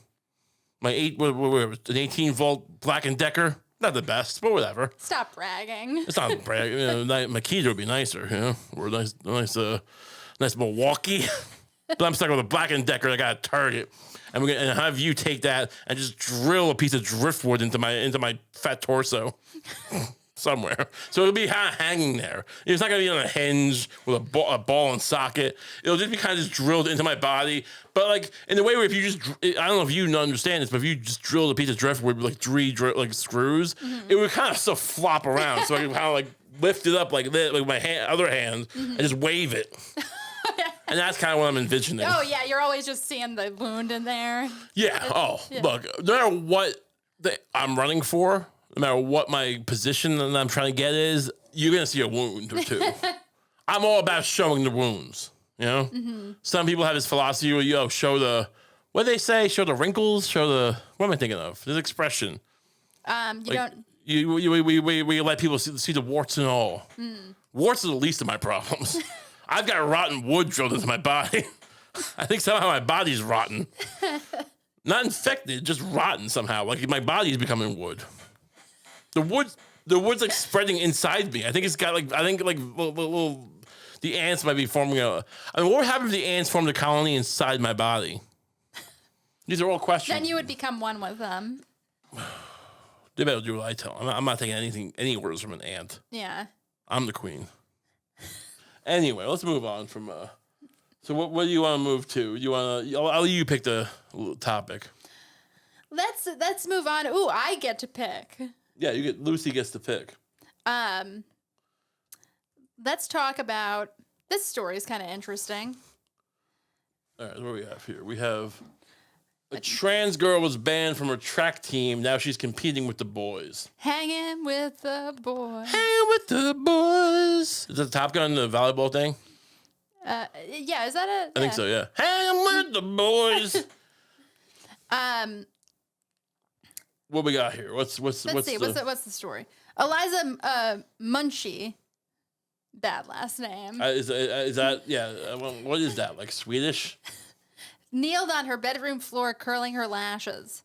my an 18-volt Black & Decker. Not the best, but whatever. Stop bragging. It's not bragging. My Keter would be nicer, or a nice Milwaukee. But I'm stuck with a Black & Decker. I got a Target. And we're going to have you take that and just drill a piece of driftwood into my fat torso. Somewhere. So it'll be hanging there. It's not going to be on a hinge with a ball and socket. It'll just be kind of just drilled into my body. But like in the way where if you just, I don't know if you understand this, but if you just drilled a piece of driftwood with like three screws, it would kind of still flop around. So I can kind of like lift it up like this, like my other hand, and just wave it. And that's kind of what I'm envisioning. Oh yeah, you're always just seeing the wound in there. Yeah. Look, no matter what I'm running for, no matter what my position that I'm trying to get is, you're going to see a wound or two. I'm all about showing the wounds, Some people have this philosophy where, show the, what do they say? Show the wrinkles, what am I thinking of? This expression. We let people see the warts and all. Warts are the least of my problems. I've got rotten wood drilled into my body. I think somehow my body's rotten. Not infected, just rotten somehow. Like my body's becoming wood. The wood's like spreading inside me. I think it's got little the ants might be forming what would happen if the ants formed a colony inside my body? These are all questions. Then you would become one with them. They better do what I tell them. I'm not taking any orders from an ant. Yeah. I'm the queen. Anyway, let's move on from So what do you want to move to? You want to? I'll let you pick the topic. Let's move on. Ooh, I get to pick. Yeah, Lucie gets to pick. Let's talk about this story. Is kind of interesting. All right, what do we have here? We have a trans girl was banned from her track team. Now she's competing with the boys. Hanging with the boys. Hanging with the boys. Is that Top Gun, the volleyball thing? Yeah, is that it? I think so, yeah. Hanging with the boys. What we got here? What's What's the story? Eliza Munchie. Bad last name. Is that, yeah, what is that, like Swedish? Kneeled on her bedroom floor, curling her lashes.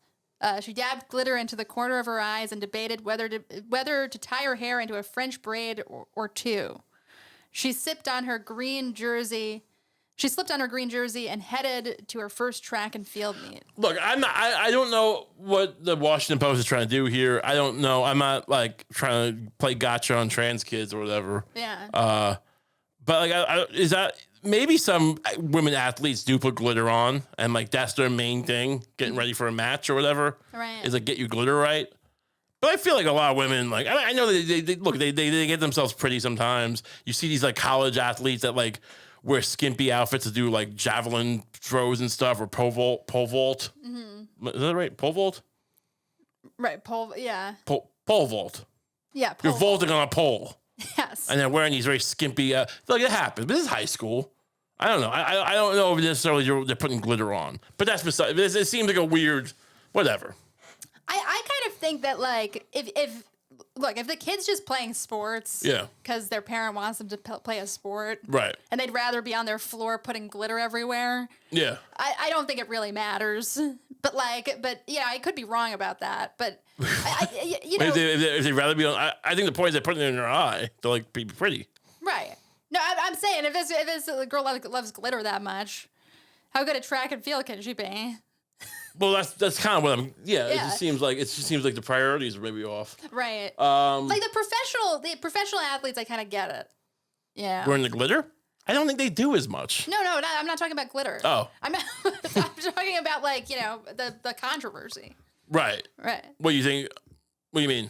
She dabbed glitter into the corner of her eyes and debated whether to tie her hair into a French braid or two. She slipped on her green jersey and headed to her first track and field meet. Look, I don't know what the Washington Post is trying to do here. I don't know. I'm not like trying to play gotcha on trans kids or whatever. Yeah. But like, is that maybe some women athletes do put glitter on and like that's their main thing, getting ready for a match or whatever. Right. Is like get your glitter right. But I feel like a lot of women, like I know they get themselves pretty sometimes. You see these like college athletes that like wear skimpy outfits to do like javelin throws and stuff or pole vault. Mm-hmm. Is that right? Pole vault? Right, pole, yeah. Pole vault. Yeah, You're vaulting on a pole. Yes. And they're wearing these very skimpy, like it happens. But this is high school. I don't know. I don't know if necessarily they're putting glitter on. But that's beside, it seems like a weird, whatever. I kind of think that like if the kid's just playing sports, yeah, because their parent wants them to play a sport, right, and they'd rather be on their floor putting glitter everywhere, yeah, I don't think it really matters. But yeah, I could be wrong about that. But you know, if they'd rather be on, I think the point is they put it in their eye to like be pretty, right? No, I'm saying if it's a girl loves glitter that much, how good at track and field can she be? Well, that's kind of what I'm. Yeah, it just seems like the priorities are maybe off. Right. Like the professional athletes, I kind of get it. Yeah. Wearing the glitter? I don't think they do as much. No, I'm not talking about glitter. Oh. I'm talking about like the controversy. Right. Right. What do you think? What do you mean?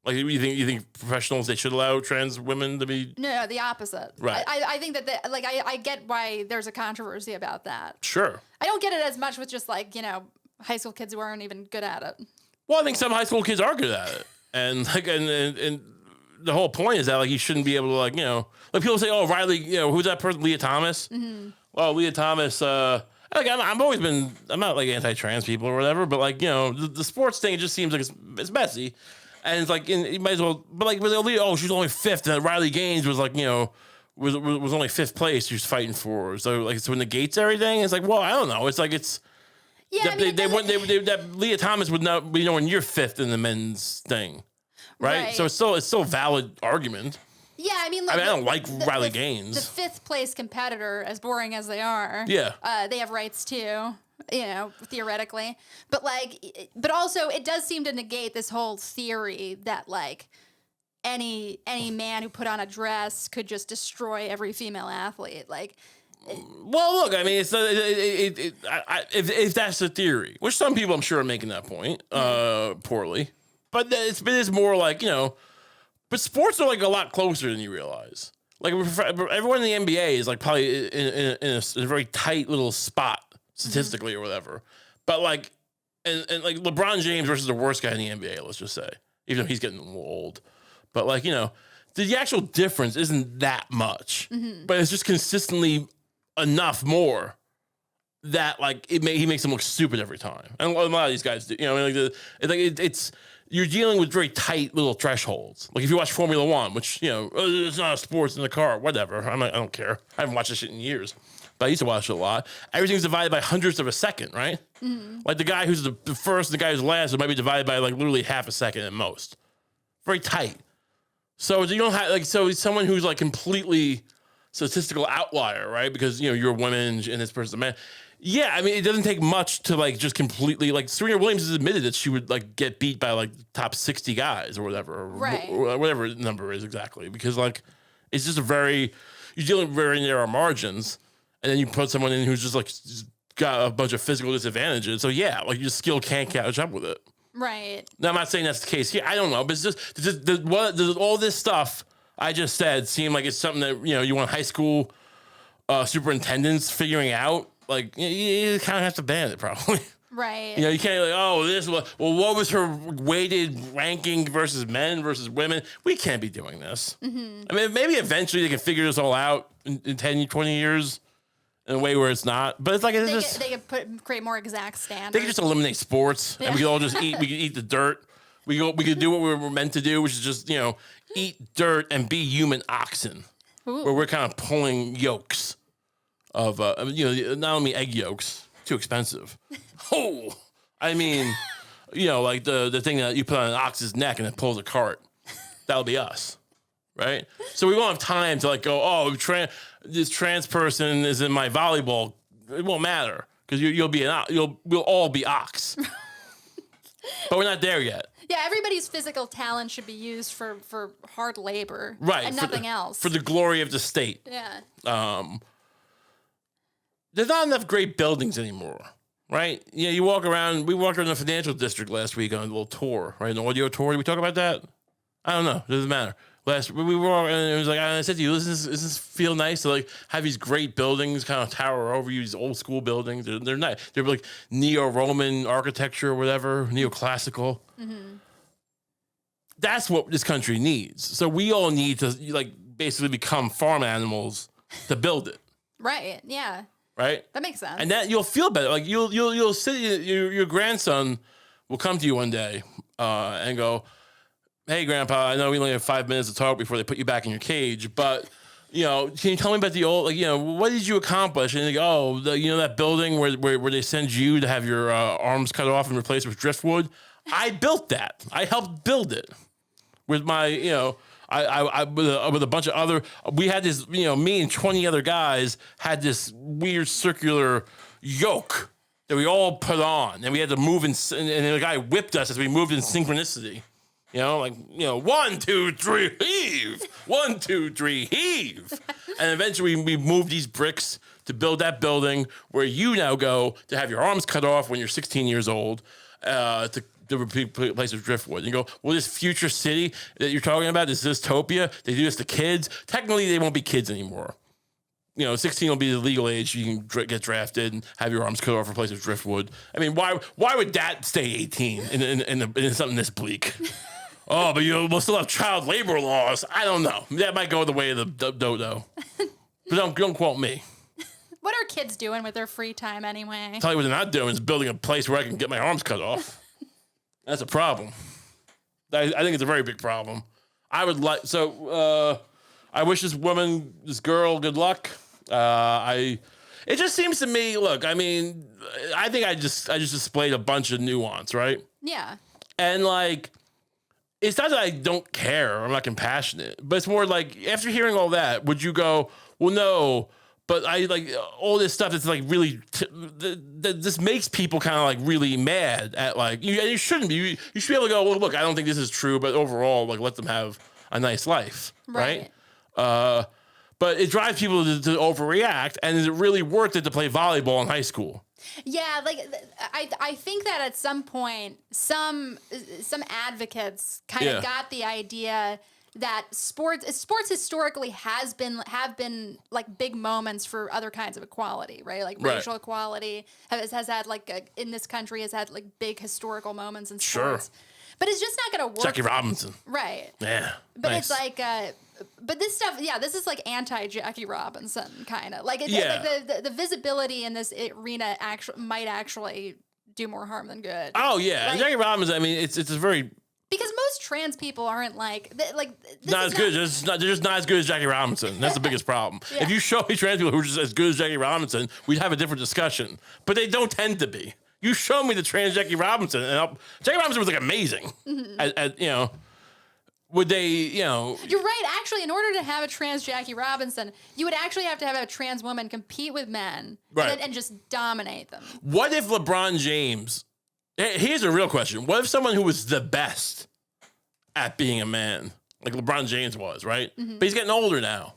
Like you think professionals they should allow trans women to be? No, the opposite. Right. I think that I get why there's a controversy about that. Sure. I don't get it as much with just like high school kids who aren't even good at it. Well, I think some high school kids are good at it, and like and the whole point is that like you shouldn't be able to like like people say, oh Riley, who's that person? Leah Thomas. Mm-hmm. Well, Leah Thomas. Like I'm not like anti-trans people or whatever, but like the sports thing it just seems like it's messy. And it's like, you might as well, but like with Aaliyah, she's only fifth, and Riley Gaines was like, was only fifth place she was fighting for. So like, so it negates everything. It's like, well, I don't know. It's like yeah. That Leah Thomas would not be knowing you're fifth in the men's thing, right? So it's still a valid argument. Yeah, I mean, I don't like Riley Gaines. The fifth place competitor, as boring as they are, they have rights too. Theoretically, but also it does seem to negate this whole theory that like any man who put on a dress could just destroy every female athlete. Like, well, look, I mean, it's if that's the theory, which some people I'm sure are making that point poorly, but it's more like but sports are like a lot closer than you realize. Like everyone in the NBA is like probably in a very tight little spot. Statistically or whatever, but like, and like LeBron James versus the worst guy in the NBA, let's just say, even though he's getting a little old, but like the actual difference isn't that much, but it's just consistently enough more that like he makes him look stupid every time, and a lot of these guys do. It's you're dealing with very tight little thresholds. Like if you watch Formula One, which it's not a sports in the car, whatever. I don't care. I haven't watched this shit in years. But I used to watch it a lot. Everything's divided by hundredths of a second, right? Mm-hmm. Like the guy who's the first and the guy who's last, it might be divided by like literally half a second at most. Very tight. So you don't have so someone who's like completely statistical outlier, right? Because you're a woman and this person's a man. Yeah, I mean it doesn't take much to like just completely like Serena Williams has admitted that she would like get beat by like the top 60 guys or whatever, right? Or whatever the number is exactly, because like it's just you're dealing with very narrow margins. and then you put someone in who's just like got a bunch of physical disadvantages. So yeah, like your skill can't catch up with it. Right. Now I'm not saying that's the case here. I don't know, but it's just all this stuff I just said seemed like it's something that you want high school superintendents figuring out. Like you kind of have to ban it probably. Right. You can't what was her weighted ranking versus men versus women? We can't be doing this. Mm-hmm. I mean, maybe eventually they can figure this all out in 10, 20 years in a way where it's not. But it's like they could create more exact standards. They could just eliminate sports and we could all just eat. We could eat the dirt. We could do what we were meant to do, which is just eat dirt and be human oxen. Ooh. Where we're kind of pulling yolks of not only egg yolks, too expensive. Oh, I mean, like the thing that you put on an ox's neck and it pulls a cart. That'll be us, right? So we won't have time to like go, oh, this trans person is in my volleyball. It won't matter because we'll all be ox. But we're not there yet. Yeah, everybody's physical talent should be used for hard labor, right? And nothing else for the glory of the state. Yeah. There's not enough great buildings anymore. Right? Yeah, you walk around. We walked around the financial district last week on a little tour, right? An audio tour. Did we talk about that? I don't know. It doesn't matter. We were, and it was like, I said to you, does this feel nice to like have these great buildings kind of tower over you, these old school buildings? They're nice. They're like neo-Roman architecture or whatever, neoclassical. Mm-hmm. That's what this country needs. So we all need to like basically become farm animals to build it. Right. Yeah. Right? That makes sense. And that you'll feel better. Like you'll sit, your grandson will come to you one day and go, hey, Grandpa, I know we only have 5 minutes to talk before they put you back in your cage, but, can you tell me about the old, what did you accomplish? And they go, that building where they send you to have your arms cut off and replaced with driftwood? I built that. I helped build it with my, I with a bunch of other, we had this, me and 20 other guys had this weird circular yoke that we all put on, and we had to move and the guy whipped us as we moved in synchronicity. 1, 2, 3, heave. 1, 2, 3, heave. And eventually we moved these bricks to build that building where you now go to have your arms cut off when you're 16 years old to replace with driftwood. You go, well, this future city that you're talking about, this dystopia, they do this to kids. Technically, they won't be kids anymore. 16 will be the legal age. You can get drafted and have your arms cut off, replaced with driftwood. I mean, why would that stay 18 in something this bleak? Oh, but we'll still have child labor laws. I don't know. That might go the way of the dodo. But don't quote me. What are kids doing with their free time anyway? I'll tell you what they're not doing is building a place where I can get my arms cut off. That's a problem. I think it's a very big problem. I would like I wish this girl good luck. It just seems to me, look, I mean, I think I just displayed a bunch of nuance, right? Yeah. And like, it's not that I don't care or I'm not compassionate, but it's more like after hearing all that, would you go, well, no, but I like all this stuff that's like really, this makes people kind of like really mad at like, you shouldn't be, you should be able to go, well, look, I don't think this is true, but overall, like let them have a nice life. Right. But it drives people to overreact. And is it really worth it to play volleyball in high school? Yeah, like I think that at some point, some advocates kind of got the idea that sports historically have been like big moments for other kinds of equality, right? Like racial equality has had like in this country has had like big historical moments in sports. Sure. But it's just not going to work. Jackie Robinson. Right. Yeah. But nice. It's like, but this stuff, this is like anti-Jackie Robinson kind of. Like, like the visibility in this arena might actually do more harm than good. Oh, yeah. Like, Jackie Robinson, I mean, it's a very... Because most trans people aren't like... Not as good. They're just not as good as Jackie Robinson. That's the biggest problem. Yeah. If you show me trans people who are just as good as Jackie Robinson, we'd have a different discussion. But they don't tend to be. You show me the trans Jackie Robinson, and Jackie Robinson was like amazing. Mm-hmm. Would they, You're right. Actually, in order to have a trans Jackie Robinson, you would actually have to have a trans woman compete with men and just dominate them. What if LeBron James... Here's a real question. What if someone who was the best at being a man, like LeBron James was, right? Mm-hmm. But he's getting older now.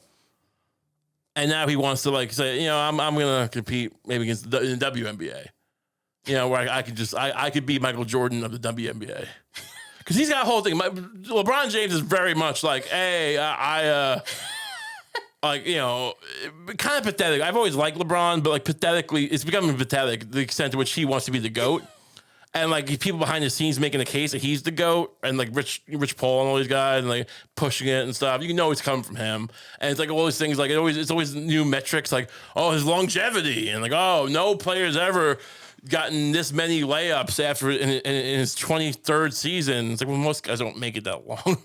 And now he wants to like say, you know, I'm gonna compete maybe against in the WNBA. You know, where I could be Michael Jordan of the WNBA. Because he's got a whole thing. LeBron James is very much like, hey, like, you know, kind of pathetic. I've always liked LeBron, but like pathetically, it's becoming pathetic the extent to which he wants to be the GOAT. And like people behind the scenes making a case that he's the GOAT, and like Rich Paul and all these guys, and like pushing it and stuff. You know it's coming from him, and it's like all these things. Like it's always new metrics, like his longevity, and like no player's ever gotten this many layups after in his 23rd season. It's like, well, most guys don't make it that long.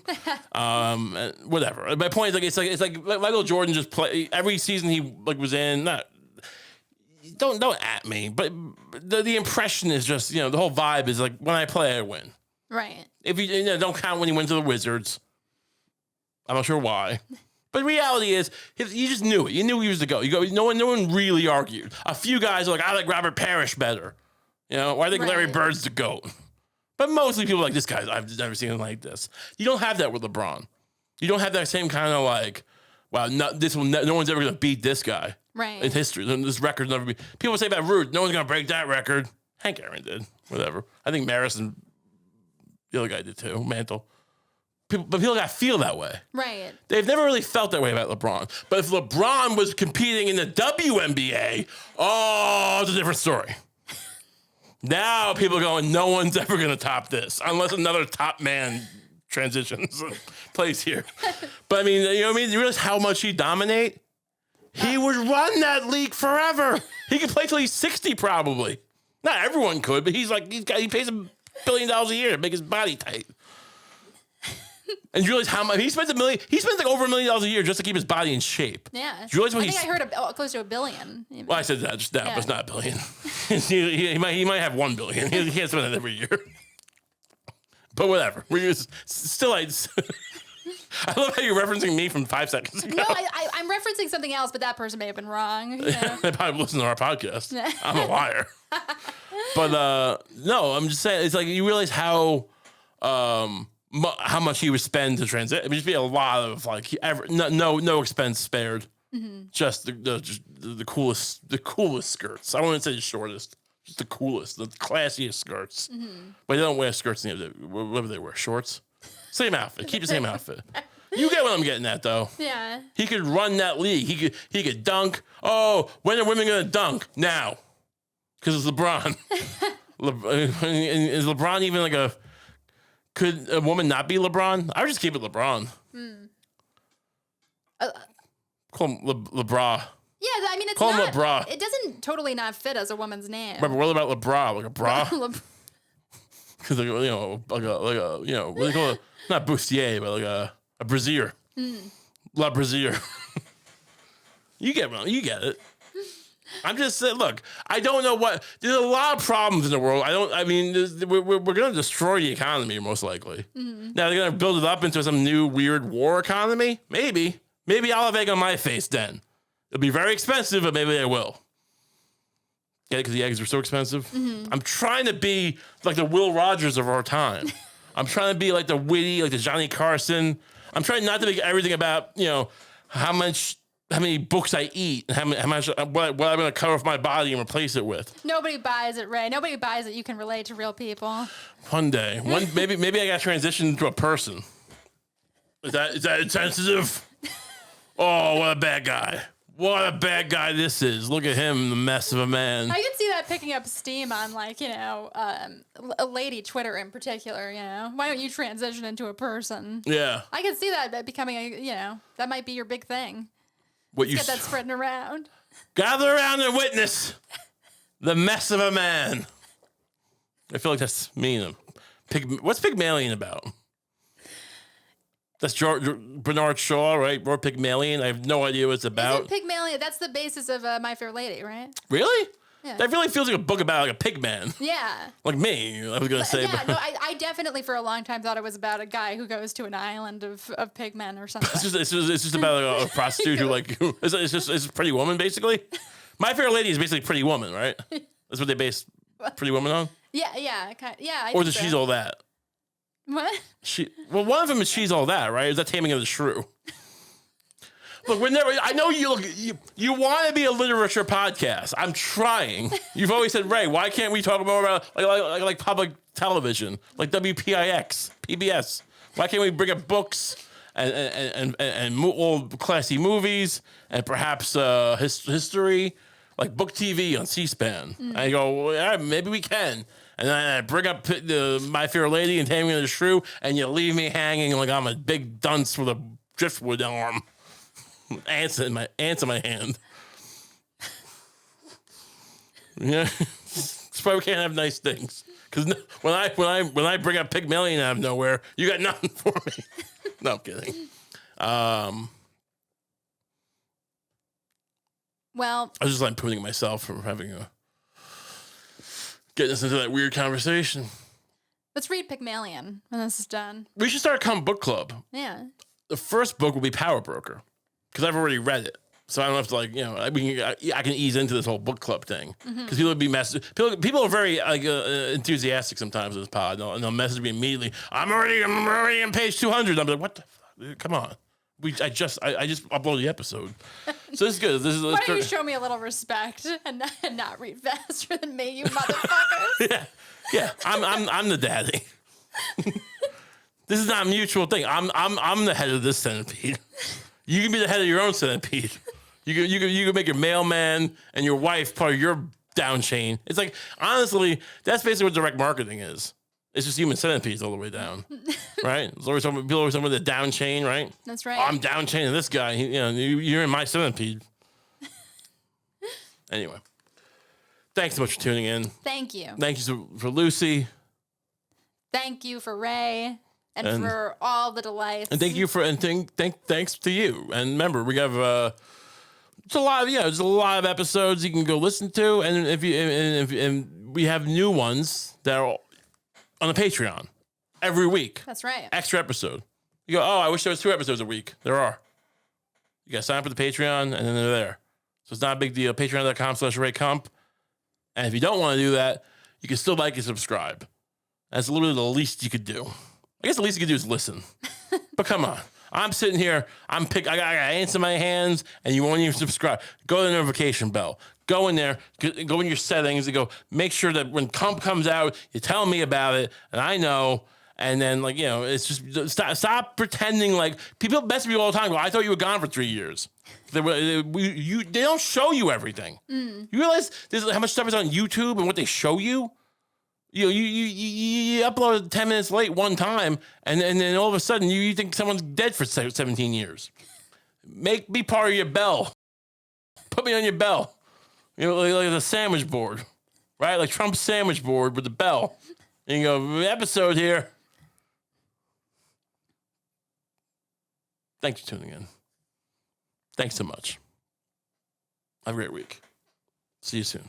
Whatever. My point is it's like Michael Jordan just play every season he like was in. Don't at me, but the impression is just, you know, the whole vibe is like when I play, I win. Right. If you know, don't count when he went to the Wizards. I'm not sure why. But reality is, you just knew it. You knew he was the GOAT. No one really argued. A few guys are like, I like Robert Parrish better. You know, or I think Larry Bird's the GOAT. But mostly people are like, this guy's, I've never seen him like this. You don't have that with LeBron. You don't have that same kind of like, wow, no one's ever going to beat this guy. Right. In history. This record's never be. People say about Rude, no one's going to break that record. Hank Aaron did. Whatever. I think Maris and the other guy did too, Mantle. But people got to feel that way. Right. They've never really felt that way about LeBron. But if LeBron was competing in the WNBA, it's a different story. Now people are going, no one's ever going to top this unless another top man transitions and plays here. But I mean, you know what I mean? You realize how much he dominate? He would run that league forever. He could play till he's 60 probably. Not everyone could, but he pays $1 billion a year to make his body tight. And you realize how much he spends like over $1 million a year just to keep his body in shape. Yeah. Do you realize what I heard close to $1 billion. Even. Well, I said that just now, but it's not $1 billion. he might have $1 billion. He can't spend it every year. But whatever. We're still I love how you're referencing me from 5 seconds ago. No, I'm referencing something else, but that person may have been wrong. You know? They probably listen to our podcast. I'm a liar. But no, I'm just saying, it's like you realize how much he would spend to transit. It would just be a lot of like no expense spared. Mm-hmm. Just the coolest skirts. I wouldn't say the shortest. Just the coolest, the classiest skirts. Mm-hmm. But they don't wear skirts. What do they wear? Shorts. Same outfit. Keep the same outfit. You get what I'm getting at, though. Yeah. He could run that league. He could dunk. Oh, when are women gonna dunk? Now, because it's LeBron. Is LeBron even like a? Could a woman not be LeBron? I would just keep it LeBron. Call him LeBron. Yeah, I mean, it's call not. Him LeBron. It doesn't totally not fit as a woman's name. Right, but what about LeBron? Like a bra? Because like what do you call it? Not bustier, but like a brassiere. La brassiere. You get it. I'm just saying, look, I don't know there's a lot of problems in the world. We're going to destroy the economy most likely. Mm-hmm. Now they're going to build it up into some new weird war economy. Maybe I'll have egg on my face then. It'll be very expensive, but maybe I will. Yeah, because the eggs are so expensive. Mm-hmm. I'm trying to be like the Will Rogers of our time. I'm trying to be like the witty, like the Johnny Carson. I'm trying not to make everything about, how many books I eat and how much what I'm going to cover off my body and replace it with. Nobody buys it, Ray. Nobody buys it. You can relate to real people. One day, maybe I got to transition into a person. Is that insensitive? Oh, what a bad guy. What a bad guy this is. Look at him, the mess of a man. I can see that picking up steam on, a lady Twitter in particular, Why don't you transition into a person? Yeah. I can see that becoming that might be your big thing. Get that spreading around. Gather around and witness the mess of a man. I feel like that's mean. What's Pygmalion about? That's Bernard Shaw, right? Or Pygmalion. I have no idea what it's about. Isn't Pygmalion? That's the basis of My Fair Lady, right? Really? Yeah. That really feels like a book about like a pig man. Yeah. Like me, I was going to say. Yeah, no, I definitely for a long time thought it was about a guy who goes to an island of pig men or something. It's just about a prostitute who it's just Pretty Woman, basically. My Fair Lady is basically Pretty Woman, right? That's what they base Pretty Woman on? Yeah. Or is She's All That? What? One of them is She's All That, right? Is that Taming of the Shrew? Look, we're never. I know you. Look, you want to be a literature podcast. I'm trying. You've always said, Ray, why can't we talk more about like public television, like WPIX, PBS? Why can't we bring up books and old classy movies and perhaps history, like book TV on C-SPAN? I go, well, yeah, maybe we can. And then I bring up My Fair Lady and Taming of the Shrew, and you leave me hanging like I'm a big dunce with a driftwood arm. Ants in my hand. Yeah, that's why we can't have nice things. Because when I bring up Pygmalion out of nowhere, you got nothing for me. No, I'm kidding. Well, I was just like putting myself from getting us into that weird conversation. let's read Pygmalion when this is done. We should start a Kump book club. Yeah. The first book will be Power Broker because I've already read it, so I don't have to I can ease into this whole book club thing because people would be people are very enthusiastic sometimes in this pod, and they'll message me immediately. I'm already on page 200. I'm like, what the fuck? Come on. I just uploaded the episode, so this is good. Why don't you show me a little respect and not read faster than me, you motherfuckers? yeah. I'm the daddy. This is not a mutual thing. I'm the head of this centipede. You can be the head of your own centipede. You can make your mailman and your wife part of your down chain. It's like, honestly, that's basically what direct marketing is. It's just human centipedes all the way down, right? People always talking about the down chain, right? That's right. Oh, I'm down chaining this guy. You're in my centipede. Anyway, thanks so much for tuning in. Thank you. Thank you for Lucie. Thank you for Ray and for all the delights. And thank you thanks to you. And remember, we have there's a lot of episodes you can go listen to, and if we have new ones that are on the Patreon every week. That's right. Extra episode. You go, oh, I wish there was 2 episodes a week. There are. You got to sign up for the Patreon, and then they're there. So it's not a big deal. Patreon.com/RayCump. And if you don't want to do that, you can still like and subscribe. That's literally the least you could do. I guess the least you could do is listen. But come on. I'm sitting here. I got ants in my hands, and you won't even subscribe. Go to the notification bell. Go in there, go in your settings, and go make sure that when Kump comes out, you tell me about it, and I know. And then, it's just stop pretending like people message me all the time. Go, I thought you were gone for 3 years. They don't show you everything. You realize how much stuff is on YouTube and what they show you. You upload 10 minutes late one time, and then all of a sudden you think someone's dead for 17 years. Make me part of your bell. Put me on your bell. Like the sandwich board, right? Like Trump's sandwich board with the bell. And you go, episode here. Thanks for tuning in. Thanks so much. Have a great week. See you soon.